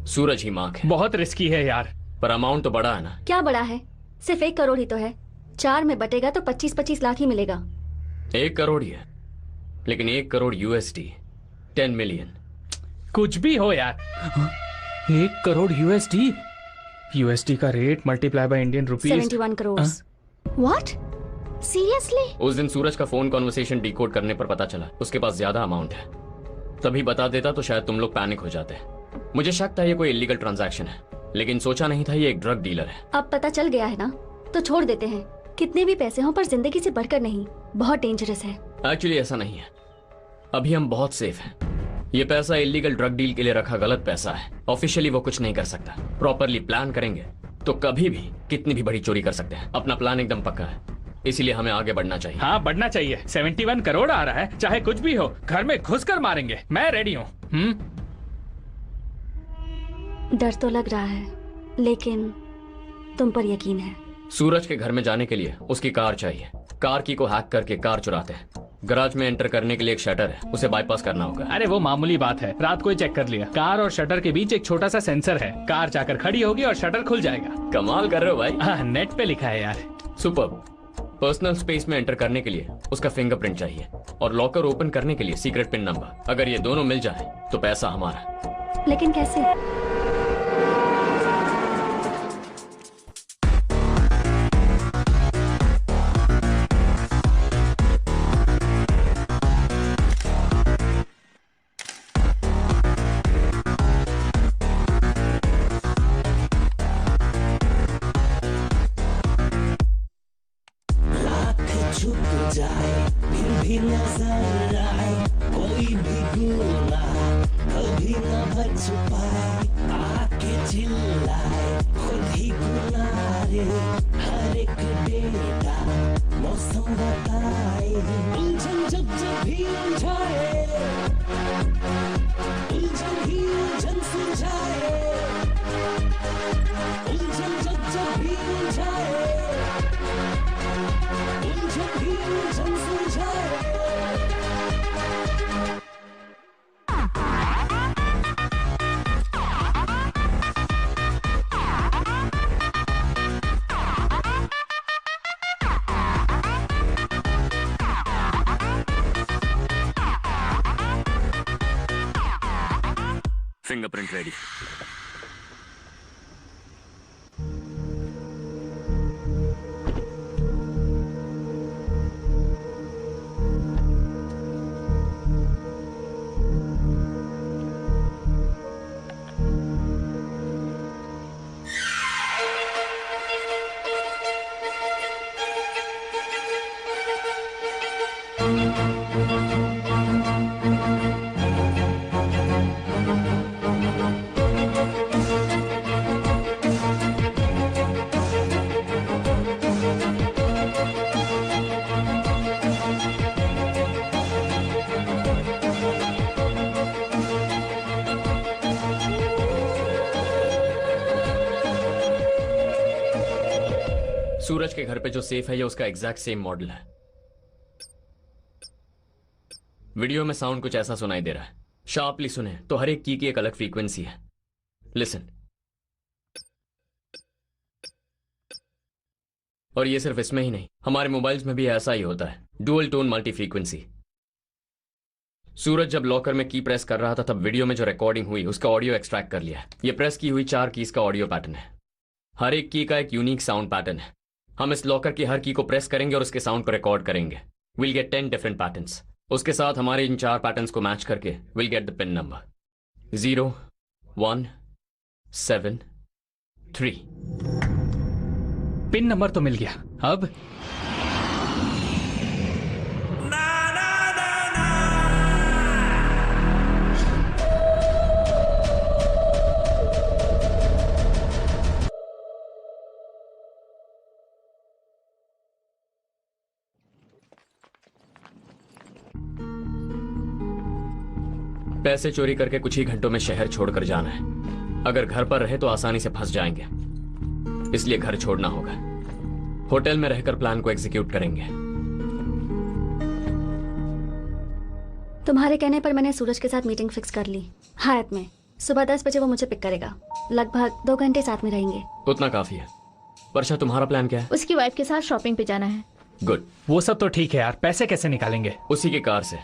सूरज ही मांग है। बहुत रिस्की है यार। पर अमाउंट तो बड़ा है ना। क्या बड़ा है, सिर्फ 1 करोड़ ही तो है। 4 में बटेगा तो 25-25 लाख ही मिलेगा। 1 करोड़ ही है, लेकिन 1 करोड़ USD 10 मिलियन। कुछ भी हो यार, 1 करोड़ USD का rate multiply by Indian rupees 71 crore. What? Seriously? उस दिन सूरज का फोन कॉन्वर्सेशन डिकोड करने पर पता चला उसके पास ज्यादा अमाउंट है। तभी बता देता तो शायद तुम लोग पैनिक हो जाते। मुझे शक था ये कोई इलीगल ट्रांजैक्शन है, लेकिन सोचा नहीं था ये एक ड्रग डीलर है। अब पता चल गया है ना, तो छोड़ देते हैं। कितने भी पैसे हों, पर जिंदगी से बढ़कर नहीं। बहुत डेंजरस है। एक्चुअली ऐसा नहीं है, अभी हम बहुत सेफ हैं। ये पैसा इलीगल ड्रग डील के लिए रखा गलत पैसा है। ऑफिशियली वो कुछ नहीं कर सकता। प्रॉपरली प्लान करेंगे तो कभी भी कितनी भी बड़ी चोरी कर सकते हैं। अपना प्लान एकदम पक्का है, इसीलिए हमें आगे बढ़ना चाहिए। हाँ बढ़ना चाहिए। 71 करोड़ आ रहा है, चाहे कुछ भी हो, घर में घुसकर मारेंगे। मैं रेडी हूँ। डर तो लग रहा है, लेकिन तुम पर यकीन है। सूरज के घर में जाने के लिए उसकी कार चाहिए। कार की को हैक करके कार चुराते हैं। गराज में एंटर करने के लिए एक शटर है, उसे बाईपास करना होगा। अरे वो मामूली बात है, रात को ही चेक कर लिया। कार और शटर के बीच एक छोटा सा सेंसर है, कार जाकर खड़ी होगी और शटर खुल जाएगा। कमाल कर रहे हो भाई। हाँ, नेट पे लिखा है यार। सुपर। पर्सनल स्पेस में एंटर करने के लिए उसका फिंगरप्रिंट चाहिए और लॉकर ओपन करने के लिए सीक्रेट पिन नंबर। अगर ये दोनों मिल जाए तो पैसा हमारा। लेकिन कैसे? Fingerprint ready. सूरज के घर पे जो सेफ है ये उसका एग्जैक्ट सेम मॉडल है। वीडियो में साउंड कुछ ऐसा सुनाई दे रहा है। शार्पली सुने तो हर एक की एक अलग फ्रीक्वेंसी है। लिसन। और ये सिर्फ इसमें ही नहीं, हमारे मोबाइल्स में भी ऐसा ही होता है, डुअल टोन मल्टी फ्रीक्वेंसी। सूरज जब लॉकर में की प्रेस कर रहा था तब वीडियो में जो रिकॉर्डिंग हुई उसका ऑडियो एक्सट्रैक्ट कर लिया है। ये प्रेस की हुई 4 कीज का ऑडियो पैटर्न है। हर एक की का एक यूनिक साउंड पैटर्न है। हम इस लॉकर की हर की को प्रेस करेंगे और उसके साउंड को रिकॉर्ड करेंगे। Will get 10 different patterns. उसके साथ हमारे इन 4 पैटर्न्स को मैच करके will get the pin number 0 1 7 3। Pin number तो मिल गया। अब पैसे चोरी करके कुछ ही घंटों में शहर छोड़कर जाना है। अगर घर पर रहे तो आसानी से फंस जाएंगे, इसलिए घर छोड़ना होगा। होटल में रहकर प्लान को एग्जीक्यूट करेंगे। तुम्हारे कहने पर मैंने सूरज के साथ मीटिंग फिक्स कर ली, हायत में। सुबह 10 बजे वो मुझे पिक करेगा। लगभग 2 घंटे साथ में रहेंगे। उतना काफी है। वर्षा, तुम्हारा प्लान क्या है? उसकी वाइफ के साथ शॉपिंग पे जाना है। गुड। वो सब तो ठीक है यार, पैसे कैसे निकालेंगे? उसी की कार से।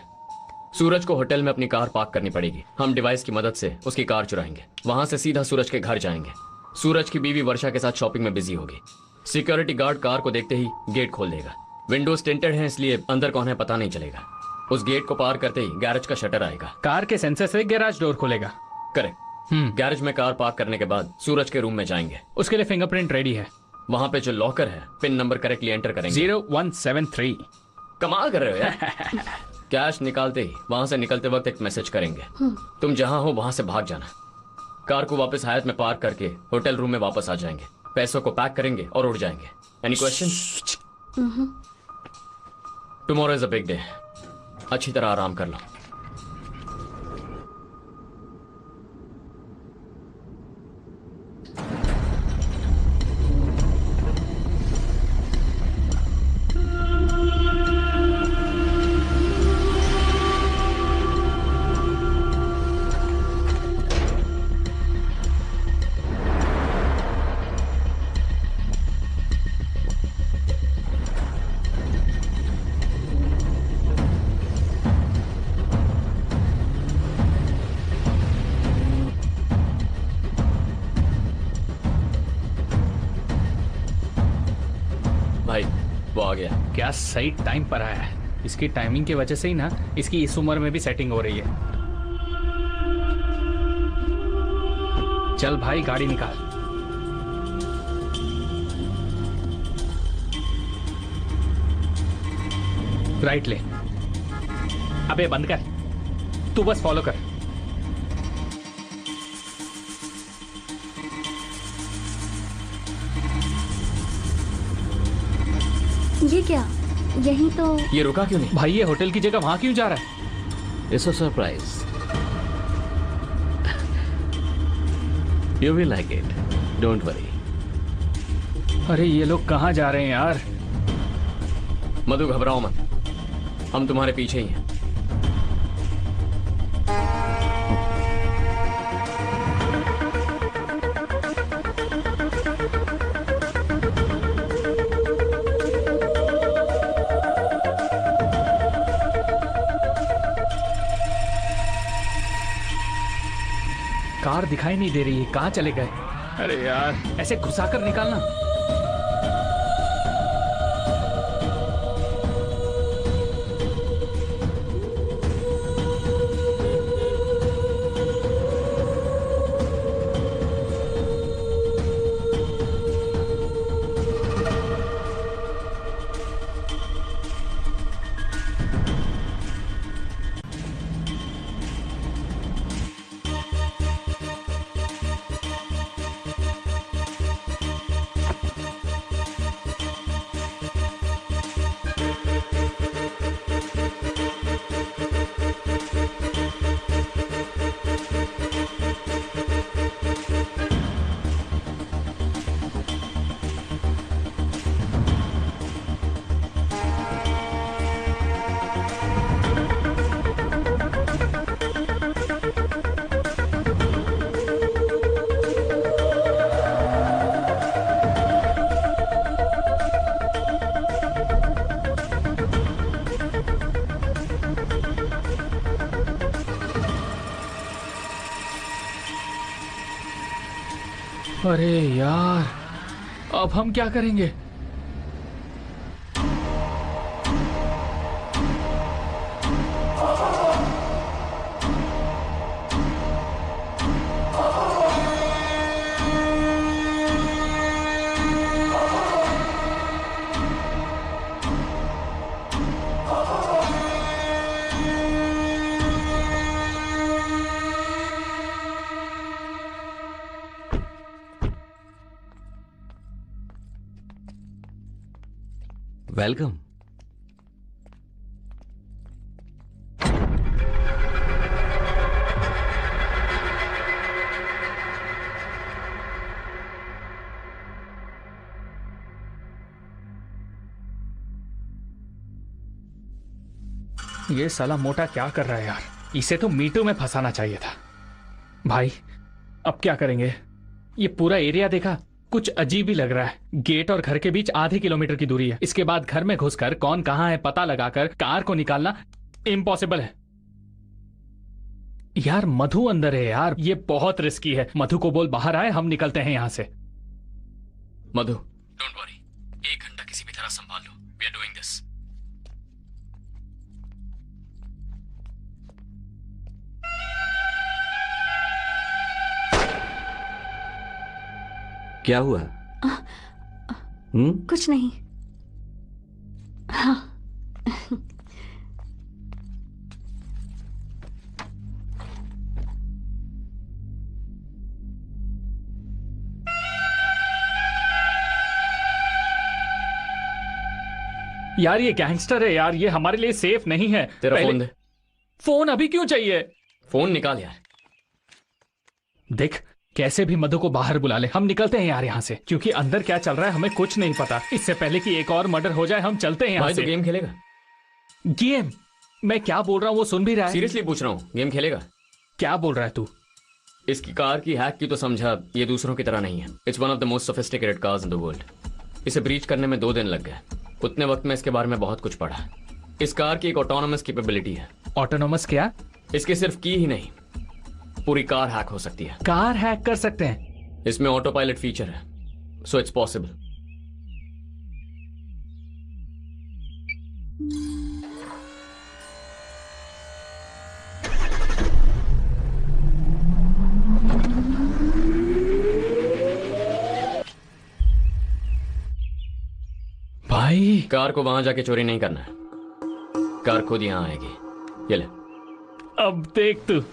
सूरज को होटल में अपनी कार पार्क करनी पड़ेगी। हम डिवाइस की मदद से उसकी कार चुराएंगे। वहां से सीधा सूरज के घर जाएंगे। सूरज की बीवी वर्षा के साथ शॉपिंग में बिजी होगी। सिक्योरिटी गार्ड कार को देखते ही गेट खोल देगा। विंडोज टिंटेड हैं इसलिए अंदर कौन है पता नहीं चलेगा। उस गेट को पार करते ही गैरेज का शटर आएगा। कार के सेंसर से गैराज डोर खोलेगा। करेक्ट। गैरेज में कार पार्क करने के बाद सूरज के रूम में जाएंगे। उसके लिए फिंगरप्रिंट रेडी है। वहां पे जो लॉकर है पिन नंबर करेक्टली एंटर करेंगे। 0173। कमाल कर रहे हो यार। कैश निकालते ही वहां से निकलते वक्त एक मैसेज करेंगे। तुम जहां हो वहां से भाग जाना। कार को वापस हायत में पार्क करके होटल रूम में वापस आ जाएंगे। पैसों को पैक करेंगे और उड़ जाएंगे। Any questions? Tomorrow is a big day. अच्छी तरह आराम कर लो। क्या सही टाइम पर आया है। इसकी टाइमिंग की वजह से ही ना इसकी इस उम्र में भी सेटिंग हो रही है। चल भाई गाड़ी निकाल। राइट ले। अबे बंद कर, तू बस फॉलो कर। ये क्या? यहीं तो। ये रुका क्यों नहीं? भाई ये होटल की जगह वहां क्यों जा रहा है? It's a surprise. You will like it, don't worry. अरे ये लोग कहाँ जा रहे हैं यार? मधु घबराओ मत, हम तुम्हारे पीछे ही हैं। कार दिखाई नहीं दे रही है, कहाँ चले गए? अरे यार ऐसे घुसाकर निकालना। अरे यार, अब हम क्या करेंगे? वेलकम। ये साला मोटा क्या कर रहा है यार? इसे तो मीटू में फंसाना चाहिए था। भाई अब क्या करेंगे? ये पूरा एरिया देखा, कुछ अजीब ही लग रहा है। गेट और घर के बीच आधे किलोमीटर की दूरी है। इसके बाद घर में घुसकर कौन कहां है पता लगाकर कार को निकालना इम्पॉसिबल है। यार मधु अंदर है यार, ये बहुत रिस्की है। मधु को बोल बाहर आए, हम निकलते हैं यहां से। मधु, डोंट वरी, 1 घंटा किसी भी तरह संभाल लो। We are doing this. क्या हुआ? कुछ नहीं। हाँ। यार ये गैंगस्टर है यार, ये हमारे लिए सेफ नहीं है। तेरा फोन दे। फोन अभी क्यों चाहिए? फोन निकाल यार। देख, कैसे भी मधु को बाहर बुला ले, हम निकलते हैं यार यहाँ से, क्योंकि अंदर क्या चल रहा है हमें कुछ नहीं पता। इससे पहले कि एक और मर्डर हो जाए, हम चलते हैं यहाँ से। तो गेम खेलेगा? गेम? मैं क्या बोल रहा हूँ वो सुन भी रहा है। सीरियसली पूछ रहा हूँ, गेम खेलेगा? क्या बोल रहा है तू? इसकी कार की हैक की तो समझा, ये दूसरों की तरह नहीं है। It's one of the most sophisticated cars in the world. इसे ब्रीच करने में 2 दिन लग गए। उतने वक्त में इसके बारे में बहुत कुछ पढ़ा। इस कार की एक ऑटोनोमस कैपेबिलिटी है। ऑटोनोमस क्या? इसके सिर्फ की ही नहीं, पूरी कार हैक हो सकती है। कार हैक कर सकते हैं? इसमें ऑटो पायलट फीचर है, सो इट्स पॉसिबल। भाई कार को वहां जाके चोरी नहीं करना है, कार खुद यहां आएगी। ये ले। अब देख तू।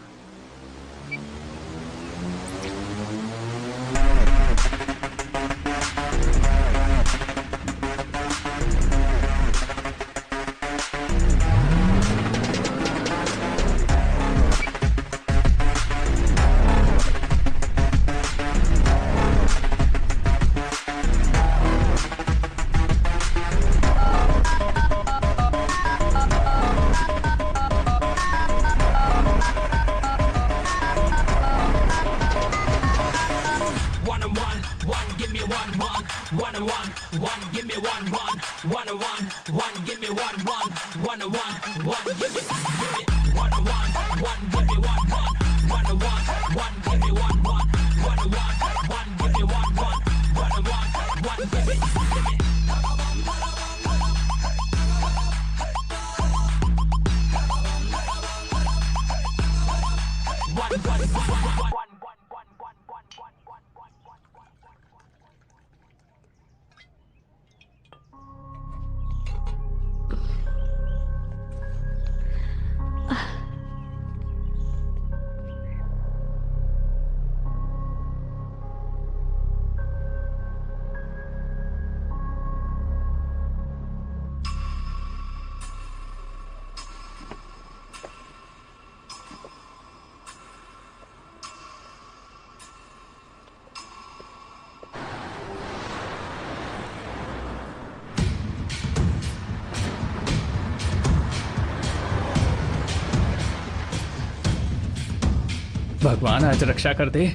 भगवान आज रक्षा कर दे।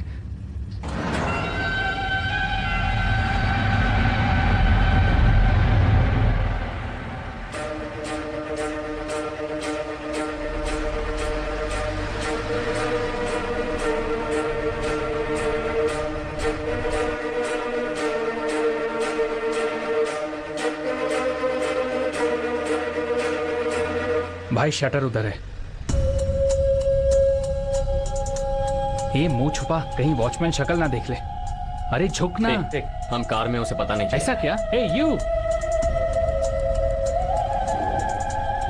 भाई शटर उधर है। ये मुंह छुपा, कहीं वॉचमैन शक्ल ना देख ले। अरे झुक ना। देख, हम कार में उसे पता नहीं चला। ऐसा क्या? Hey you.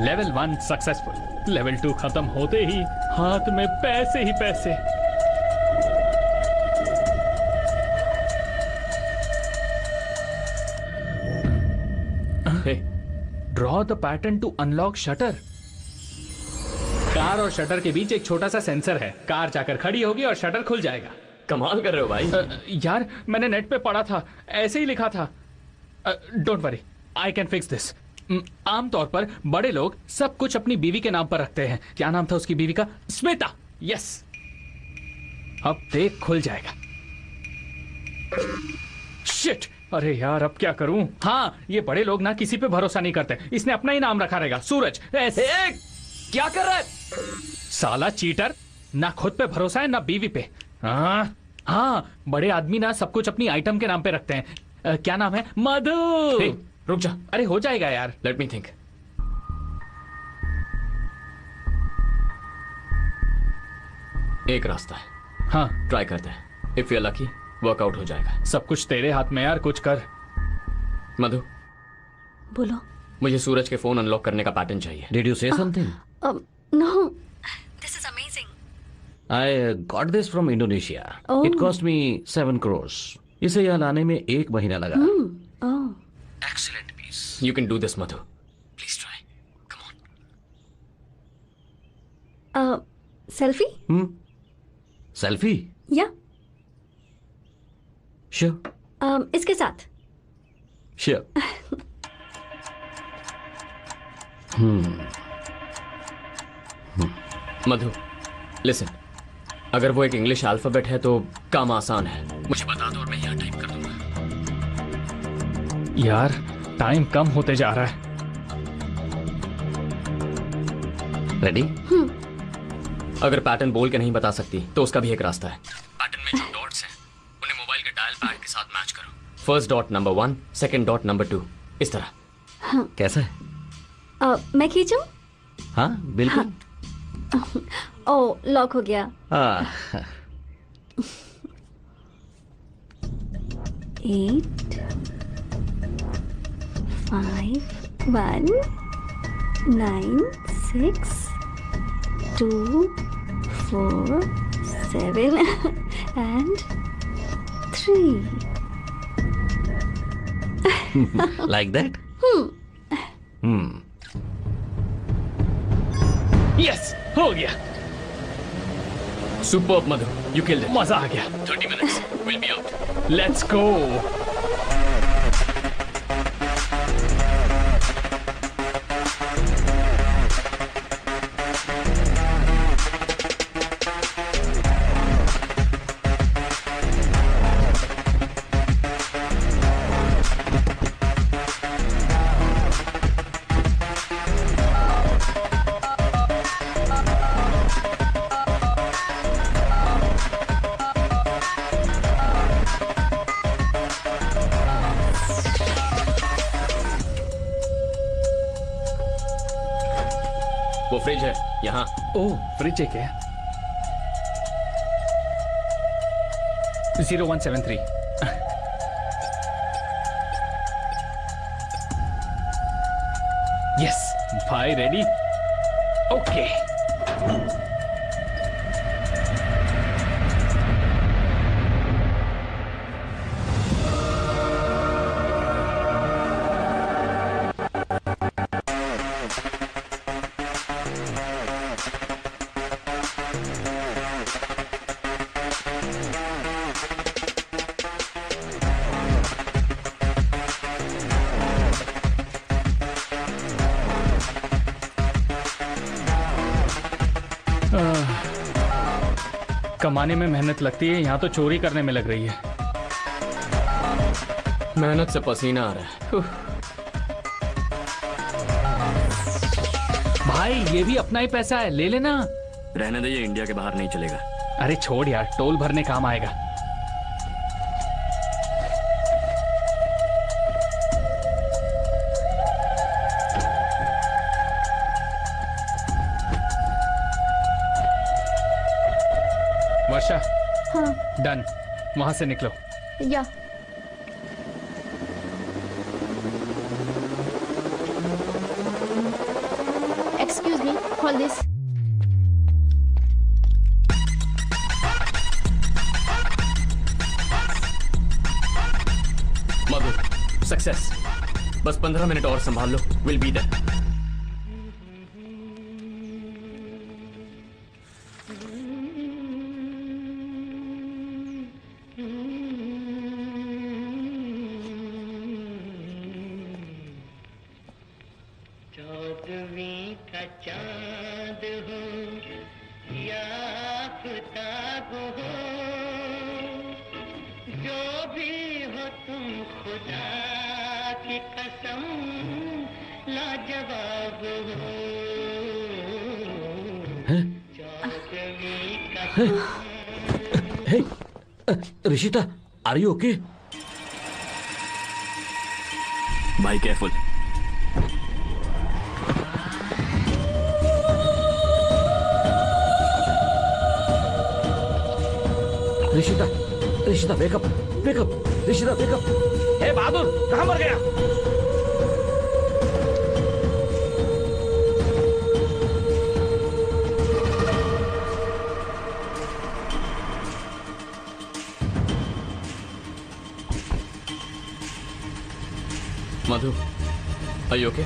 Level 1 successful. Level 2 खत्म होते ही हाथ में पैसे ही पैसे। Draw the pattern to unlock shutter. Car और शटर के बीच एक छोटा सा सेंसर है। कार जाकर खड़ी होगी और शटर खुल जाएगा। कमाल कर रहे हो भाई। यार मैंने नेट पे पढ़ा था, ऐसे ही लिखा था। Don't worry, I can fix this. आमतौर पर बड़े लोग सब कुछ अपनी बीवी के नाम पर रखते हैं। क्या नाम था उसकी बीवी का? स्मिता। यस, अब देख खुल जाएगा। शिट, अरे यार अब क्या करूं? हाँ, ये बड़े लोग ना किसी पे भरोसा नहीं करते। इसने अपना ही नाम रखा रहेगा, सूरज। ऐसे क्या कर रहा है साला चीटर? ना खुद पे भरोसा है ना बीवी पे। हाँ, बड़े आदमी ना सब कुछ अपनी आइटम के नाम पे रखते हैं। क्या नाम है? मधु। रुक जा। अरे हो जाएगा यार। Let me think. एक रास्ता है। हाँ, ट्राई करते हैं। If you are lucky work out हो जाएगा। सब कुछ तेरे हाथ में यार, कुछ कर। मधु, बोलो। मुझे सूरज के फोन अनलॉक करने का पैटर्न चाहिए। Did you say something? No. This is amazing. I got this from Indonesia. Oh. It cost me 7 crores. इसे यहाँ लाने में 1 महीना लगा। Oh. Excellent piece. You can do this, Madhu. Please try. Come on. Selfie? Selfie? Yeah. Sure. इसके साथ। Sure. मधु, listen. अगर वो एक इंग्लिश अल्फाबेट है तो काम आसान है। मुझे बता दो और मैं यहाँ टाइप कर दूंगा। यार टाइम कम होते जा रहा है। रेडी? अगर पैटर्न बोल के नहीं बता सकती तो उसका भी एक रास्ता है। पैटर्न में जो डॉट्स हैं उन्हें मोबाइल के डायल पैड के साथ मैच करो। First dot number 1, second dot number 2, इस तरह। कैसा है? मैं खींचूं? हाँ बिल्कुल। ओ, लॉक हो गया। 8 5 1 9 6 2 4 7 and 3. Like that? यस, हो गया। Superb Madhu, you killed it. मजा आ गया। 30 minutes, we'll be out. Let's go. वो फ्रिज है यहाँ। ओह, फ्रिज है क्या? 0173। यस भाई, रेडी? ओके। कमाने में मेहनत लगती है, यहाँ तो चोरी करने में लग रही है। मेहनत से पसीना आ रहा है। भाई ये भी अपना ही पैसा है, ले लेना। रहने दे, ये इंडिया के बाहर नहीं चलेगा। अरे छोड़ यार, टोल भरने काम आएगा। वर्षा, हाँ डन। वहां से निकलो। या excuse me, hold this. Madhu, success. बस 15 मिनट और संभाल लो, विल बी देयर। चौदहवीं का चांद हो या आफताब हो, जो भी हो तुम खुदा की कसम लाजवाब हो। चौदहवीं का hey, Rishita, are you okay? भाई careful. Rishita, Rishita wake up, wake up, Rishita wake up. Hey Bahadur, कहाँ मर गया? Madhu, are you okay?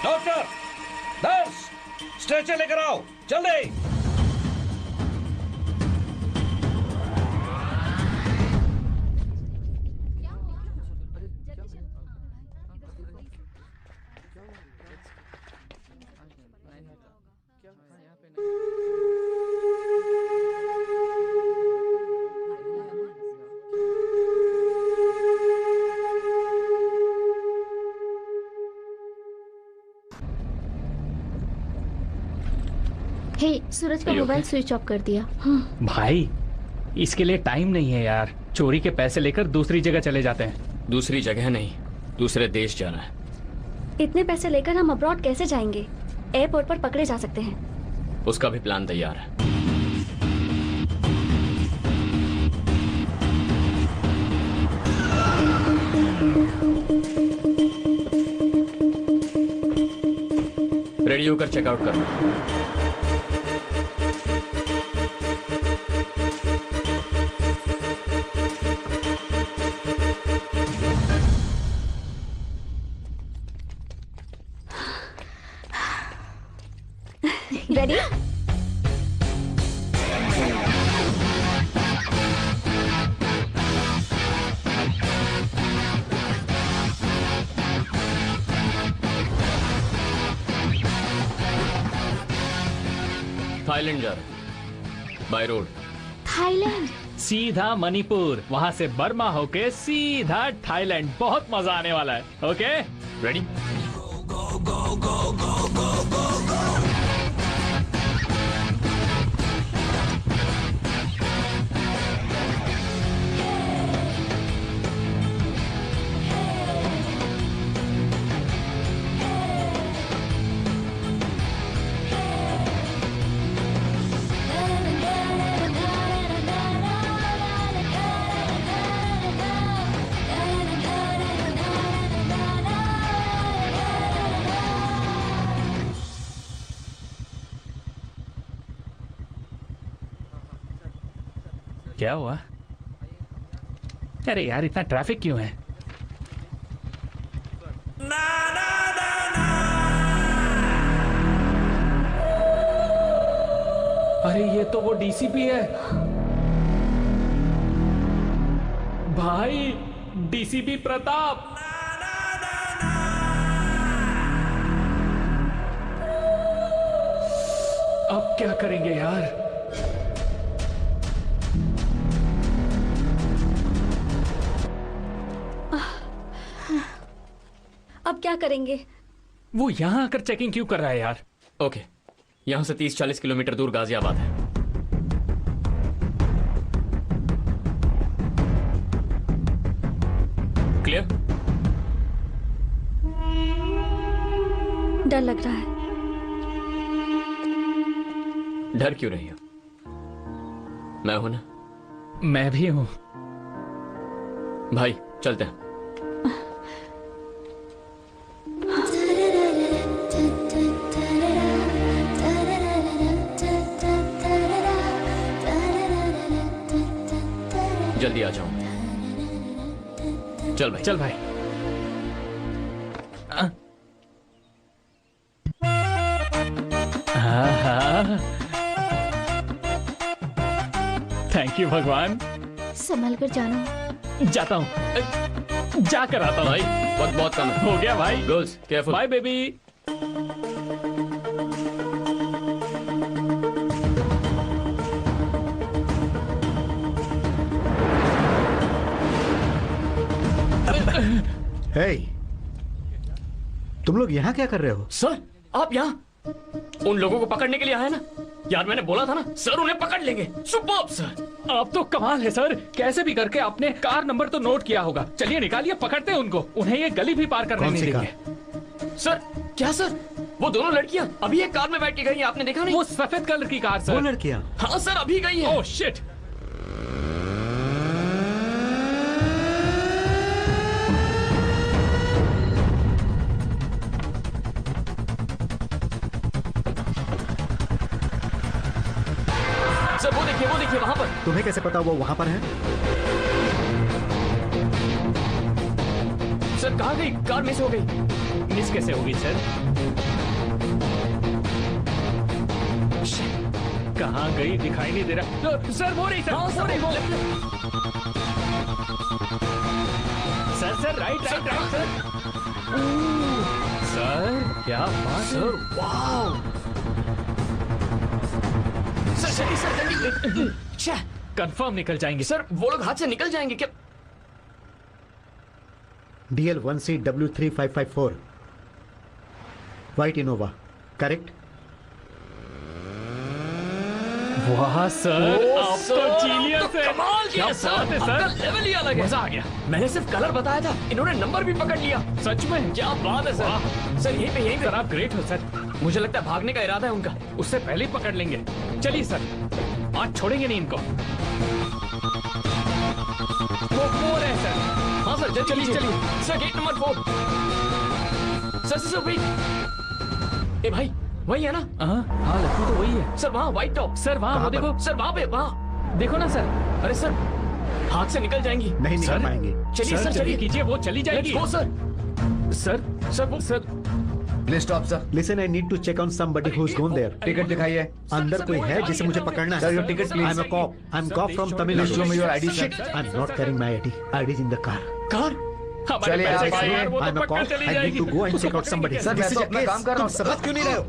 Doctor, nurse, stretcher लेकर आओ, जल्दी। हे, सूरज का मोबाइल स्विच ऑफ कर दिया। भाई, इसके लिए टाइम नहीं है यार। चोरी के पैसे लेकर दूसरी जगह चले जाते हैं। दूसरी जगह नहीं, दूसरे देश जाना है। इतने पैसे लेकर हम अब्रॉड कैसे जाएंगे? एयरपोर्ट पर पकड़े जा सकते हैं। उसका भी प्लान तैयार है। रेडी होकर चेकआउट करना। रेडी? थाईलैंड जा रहे, बाय रोड। थाईलैंड? सीधा मणिपुर, वहां से बर्मा होके सीधा थाईलैंड। बहुत मजा आने वाला है। Okay, ready? क्या हुआ? अरे यार, इतना ट्रैफिक क्यों है? अरे ये तो वो डीसीपी है। भाई डीसीपी प्रताप। अब क्या करेंगे यार? अब क्या करेंगे? वो यहाँ आकर चेकिंग क्यों कर रहा है यार? ओके, यहाँ से 30-40 किलोमीटर दूर गाजियाबाद है। क्लियर? डर लग रहा है। डर क्यों रही हो? मैं हूं ना। मैं भी हूं। भाई चलते हैं। जल्दी आ जाओ। चल भाई, चल भाई। थैंक यू भगवान। संभल कर जाना। जाता हूँ, जाकर आता हूँ। भाई वक्त बहुत कम है। हो गया भाई। Girls careful. Bye baby. Hey, तुम लोग यहाँ क्या कर रहे हो? सर आप यहाँ उन लोगों को पकड़ने के लिए आए ना? यार मैंने बोला था ना सर, उन्हें पकड़ लेंगे। Superb sir. आप तो कमाल है सर, कैसे भी करके आपने कार नंबर तो नोट किया होगा। चलिए निकालिए, पकड़ते हैं उनको। उन्हें ये गली भी पार करने नहीं देंगे। सर क्या सर? वो दोनों लड़कियां अभी एक कार में बैठ के गई हैं, आपने देखा नहीं? वो सफेद कलर की कार सर। वो लड़कियां? हाँ सर अभी गई हैं। Oh shit. सर वो देखिए वहां पर। तुम्हें कैसे पता वो वहां पर है? सर कहाँ गई? कार मिस हो गई। मिस कैसे होगी सर? कहाँ गई दिखाई नहीं दे रहा। तो, सर वो नहीं सर। हाँ, वो नहीं वो। Sir right sir. सर क्या बात। Sir wow. सर जल्दी। कंफर्म निकल जाएंगे सर। वो लोग हाथ से निकल जाएंगे क्या? DL1CW3554 white Innova, correct? वाह सर, आप तो जीनियस है। कमाल किया क्या सर। बात है सर। आपका लेवल ही अलग है। मजा आ गया। मैंने सिर्फ कलर बताया था, इन्होंने नंबर भी पकड़ लिया। सच में क्या बात है सर। सर यहीं पे सर आप ग्रेट हो सर। मुझे लगता है भागने का इरादा है उनका। उससे पहले ही पकड़ लेंगे। चलिए सर, आज छोड़ेंगे नहीं इनको। वो रहे सर। हाँ सर चलिए sir. Gate number 4। Sir wait. ए भाई वही है ना? हाँ लड़की तो वही है सर। वहाँ व्हाइट टॉप। सर वहाँ वो देखो। सर वहाँ पे वहाँ देखो ना सर। अरे सर हाथ से निकल जाएंगी। नहीं निकल पाएंगे। चलिए सर चलिए कीजिए, वो चली जाएगी। सर वो sir. Please stop sir. Listen, I need to check on somebody who's gone there. Ticket दिखाइए। अंदर कोई है जिसे मुझे पकड़ना है? Sir, your ticket, please. I'm a cop. I'm cop from Tamil Please Nadu. show me your ID, sir. Shit, I'm not carrying my ID. ID is in the car. Car? चलिए आप आइए। I'm a cop. I need to go and check out somebody. Sir मैं This तो is a अपना case. काम कर रहा हूँ। तुम समझ क्यों नहीं रहे हो?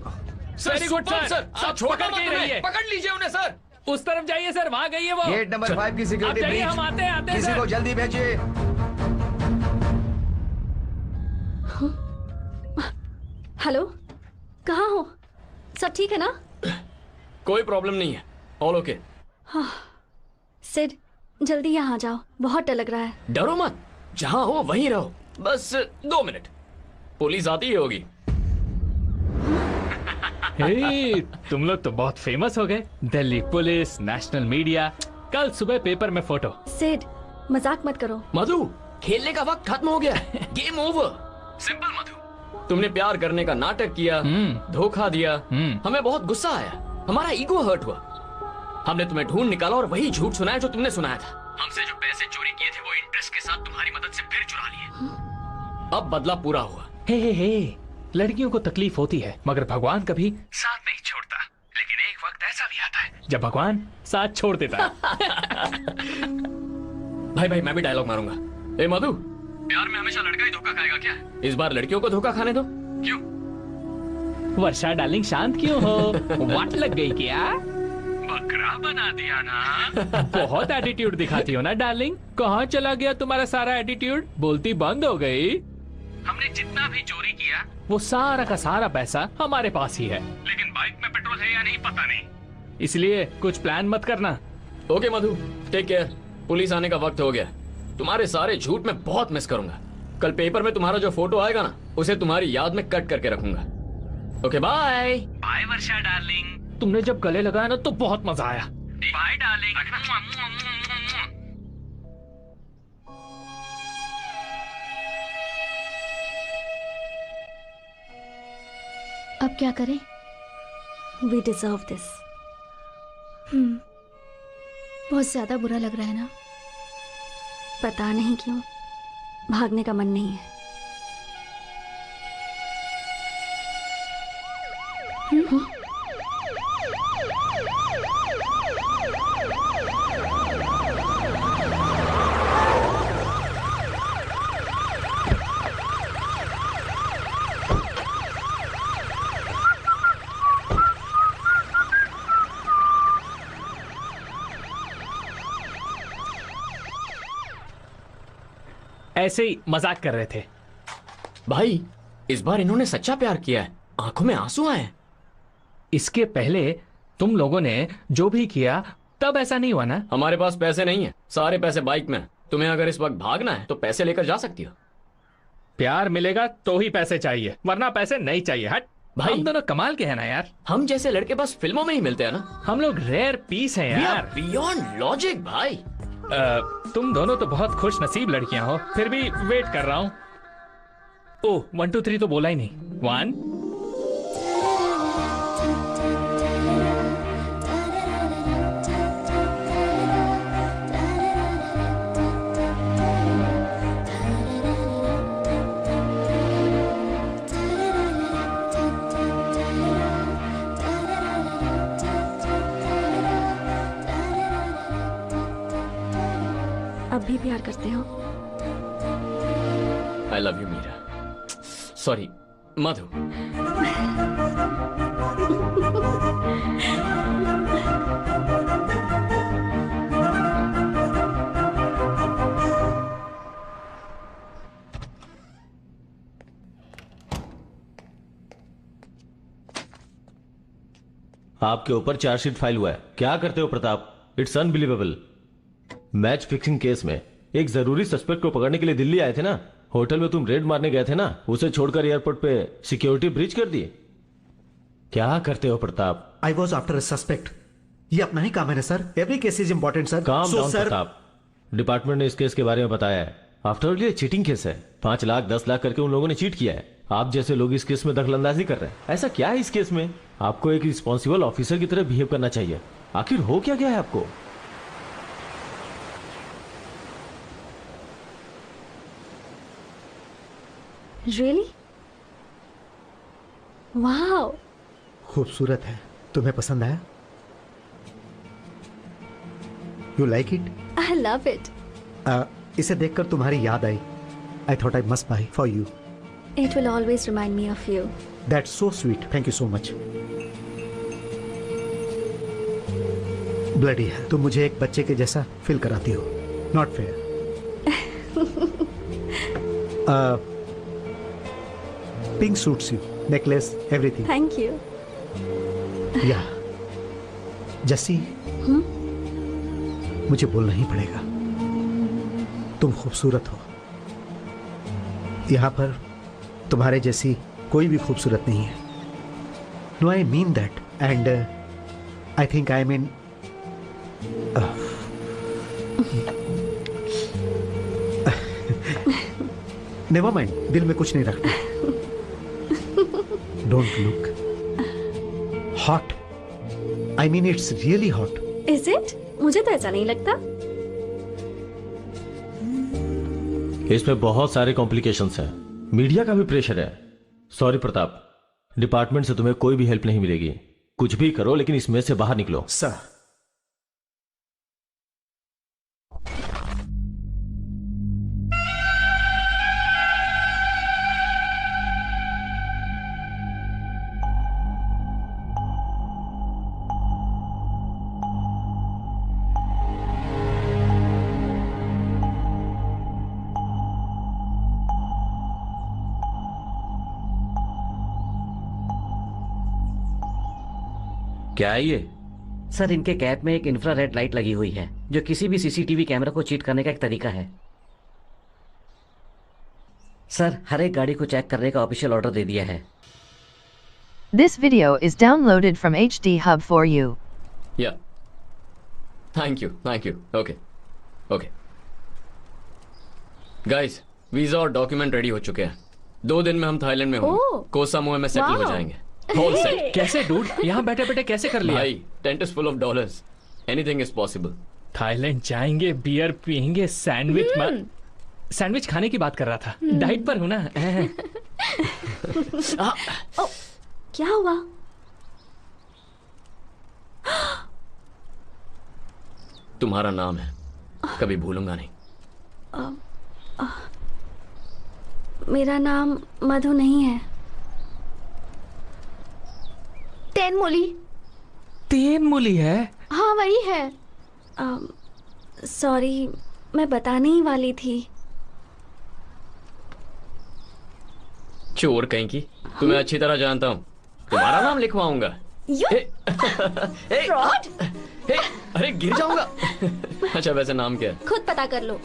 Very good sir. आप पकड़ के ही रहिए। पकड़ लीजिए उन्हें सर। उस तरफ जाइए सर, वहाँ गई है वो। गेट नंबर 5 की सिक्योरिटी आप जाइए, ब्रीच। हम आते हैं किसी सर। को जल्दी भेजिए। हेलो, कहाँ हो? सब ठीक है ना? कोई प्रॉब्लम नहीं है, ऑल ओके। हाँ, सिड जल्दी यहाँ आ जाओ, बहुत डर लग रहा है। डरो मत, जहाँ हो वहीं रहो। बस 2 मिनट, पुलिस आती ही होगी। हे, तुम लोग तो बहुत फेमस हो गए। दिल्ली पुलिस, नेशनल मीडिया, कल सुबह पेपर में फोटो। सिड मजाक मत करो। मधु, खेलने का वक्त खत्म हो गया। Game over. सिंपल मधु, तुमने प्यार करने का नाटक किया, धोखा दिया, हमें बहुत गुस्सा आया, हमारा ईगो हर्ट हुआ। हमने तुम्हें ढूंढ निकाला और वही झूठ सुनाया जो तुमने सुनाया था। हमसे जो पैसे चोरी किए थे वो इंटरेस्ट के साथ तुम्हारी मदद से फिर चुरा लिए। अब बदला पूरा हुआ। हे, लड़कियों को तकलीफ होती है, मगर भगवान कभी साथ नहीं छोड़ता। लेकिन एक वक्त ऐसा भी आता है जब भगवान साथ छोड़ देता है। भाई भाई मैं भी डायलॉग मारूंगा। ए मधु, प्यार में हमेशा लड़का ही धोखा खाएगा क्या? इस बार लड़कियों को धोखा खाने दो। क्यों? वर्षा डार्लिंग शांत क्यों हो? वाट लग गई क्या? बकरा बना दिया ना। बहुत एटीट्यूड दिखाती हो ना डार्लिंग। कहाँ चला गया तुम्हारा सारा एटीट्यूड? बोलती बंद हो गई। हमने जितना भी चोरी किया वो सारा का सारा पैसा हमारे पास ही है, लेकिन बाइक में पेट्रोल है या नहीं पता नहीं। इसलिए कुछ प्लान मत करना। ओके मधु, टेक केयर। पुलिस आने का वक्त हो गया। तुम्हारे सारे झूठ मैं बहुत मिस करूंगा। कल पेपर में तुम्हारा जो फोटो आएगा ना, उसे तुम्हारी याद में कट करके रखूंगा। Okay bye. Bye Varsha darling. तुमने जब गले लगाया ना तो बहुत मजा आया। Bye darling. अब क्या करें? We deserve this. बहुत ज्यादा बुरा लग रहा है ना? पता नहीं क्यों भागने का मन नहीं है। ऐसे ही मजाक कर रहे थे। भाई इस बार इन्होंने सच्चा प्यार किया है, आंखों में आंसू आए। इसके पहले तुम लोगों ने जो भी किया तब ऐसा नहीं हुआ ना? हमारे पास पैसे नहीं है, सारे पैसे बाइक में। तुम्हें अगर इस वक्त भागना है तो पैसे लेकर जा सकती हो। प्यार मिलेगा तो ही पैसे चाहिए, वरना पैसे नहीं चाहिए। हट भाई, हम दोनों कमाल के हैं ना यार। हम जैसे लड़के बस फिल्मों में ही मिलते हैं ना। हम लोग रेयर पीस हैं यार। बियॉन्ड लॉजिक भाई। तुम दोनों तो बहुत खुश नसीब लड़कियां हो, फिर भी वेट कर रहा हूं। ओह 1 2 3 तो बोला ही नहीं। 1 अब भी प्यार करते हो? I love you Meera. Sorry Madhu. आपके ऊपर चार्जशीट फाइल हुआ है। क्या करते हो Pratap? It's unbelievable. Match fixing case में एक जरूरी सस्पेक्ट को पकड़ने के लिए दिल्ली आए थे ना। होटल में तुम रेड मारने गए थे ना, उसे छोड़कर एयरपोर्ट पे सिक्योरिटी ब्रीच कर दी। क्या करते हो Pratap? I was after a suspect. ये अपना ही काम है ना sir. Every case is important sir. Calm down Pratap. Department ने इस केस के बारे में बताया है। आफ्टर ऑल ये चीटिंग केस है। 5 लाख 10 लाख करके उन लोगों ने चीट किया है। आप जैसे लोग इस केस में दखलंदाजी कर रहे हैं। ऐसा क्या है इस केस में? आपको एक रिस्पॉन्सिबल ऑफिसर की तरह बिहेव करना चाहिए। आखिर हो क्या गया है आपको? रियली? वाओ, खूबसूरत है। तुम्हें पसंद आया? You like it? I love it. इसे देखकर तुम्हारी याद आई। I thought I must buy for you. It will always remind me of you. That's so sweet. Thank you so much. Bloody है, तुम मुझे एक बच्चे के जैसा फील कराती हो। Not fair. Pink suits you, necklace, everything. Thank you. या जस्सी, मुझे बोलना ही पड़ेगा। तुम खूबसूरत हो। यहां पर तुम्हारे जैसी कोई भी खूबसूरत नहीं है। No, I mean that and I think I mean never mind, दिल में कुछ नहीं रखना। Don't look hot. I mean it's really hot. Is it? मुझे तो ऐसा नहीं लगता। इसमें बहुत सारे कॉम्प्लिकेशंस हैं। मीडिया का भी प्रेशर है। सॉरी प्रताप, डिपार्टमेंट से तुम्हें कोई भी हेल्प नहीं मिलेगी। कुछ भी करो लेकिन इसमें से बाहर निकलो। सर, क्या है ये? सर, इनके कैप में एक इंफ्रारेड लाइट लगी हुई है जो किसी भी सीसीटीवी कैमरा को चीट करने का एक तरीका है। सर, हर एक गाड़ी को चेक करने का ऑफिशियल ऑर्डर दे दिया है। This video is downloaded from HD Hub for you. या thank you okay okay guys, visa और डॉक्यूमेंट रेडी हो चुके हैं। 2 दिन में हम थाईलैंड में होंगे। कोह सामुए में सेटल हो जाएंगे। Whole set. कैसे डूड? यहाँ बैठे बैठे कैसे कर लिया? भाई, tent is full of dollars, anything is possible. Thailand जाएंगे, बियर पियेंगे, सैंडविच खाने की बात कर रहा था। डाइट पर हूं ना। ओ, क्या हुआ? तुम्हारा नाम है, कभी भूलूंगा नहीं। मेरा नाम मधु नहीं है। तेनमुली है? हाँ, वही है। सॉरी, मैं बताने ही वाली थी। चोर कहीं की, तुम्हें अच्छी तरह जानता हूँ। तुम्हारा नाम लिखवाऊंगा। अरे गिर जाऊंगा। अच्छा, वैसे नाम क्या है? खुद पता कर लो।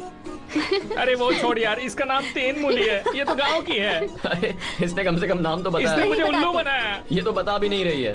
अरे वो छोड़ यार, इसका नाम तेनमुली है। ये तो गांव की है। अरे इसने कम से कम नाम तो बताया। इसने मुझे उल्लू बनाया। ये तो बता भी नहीं रही है।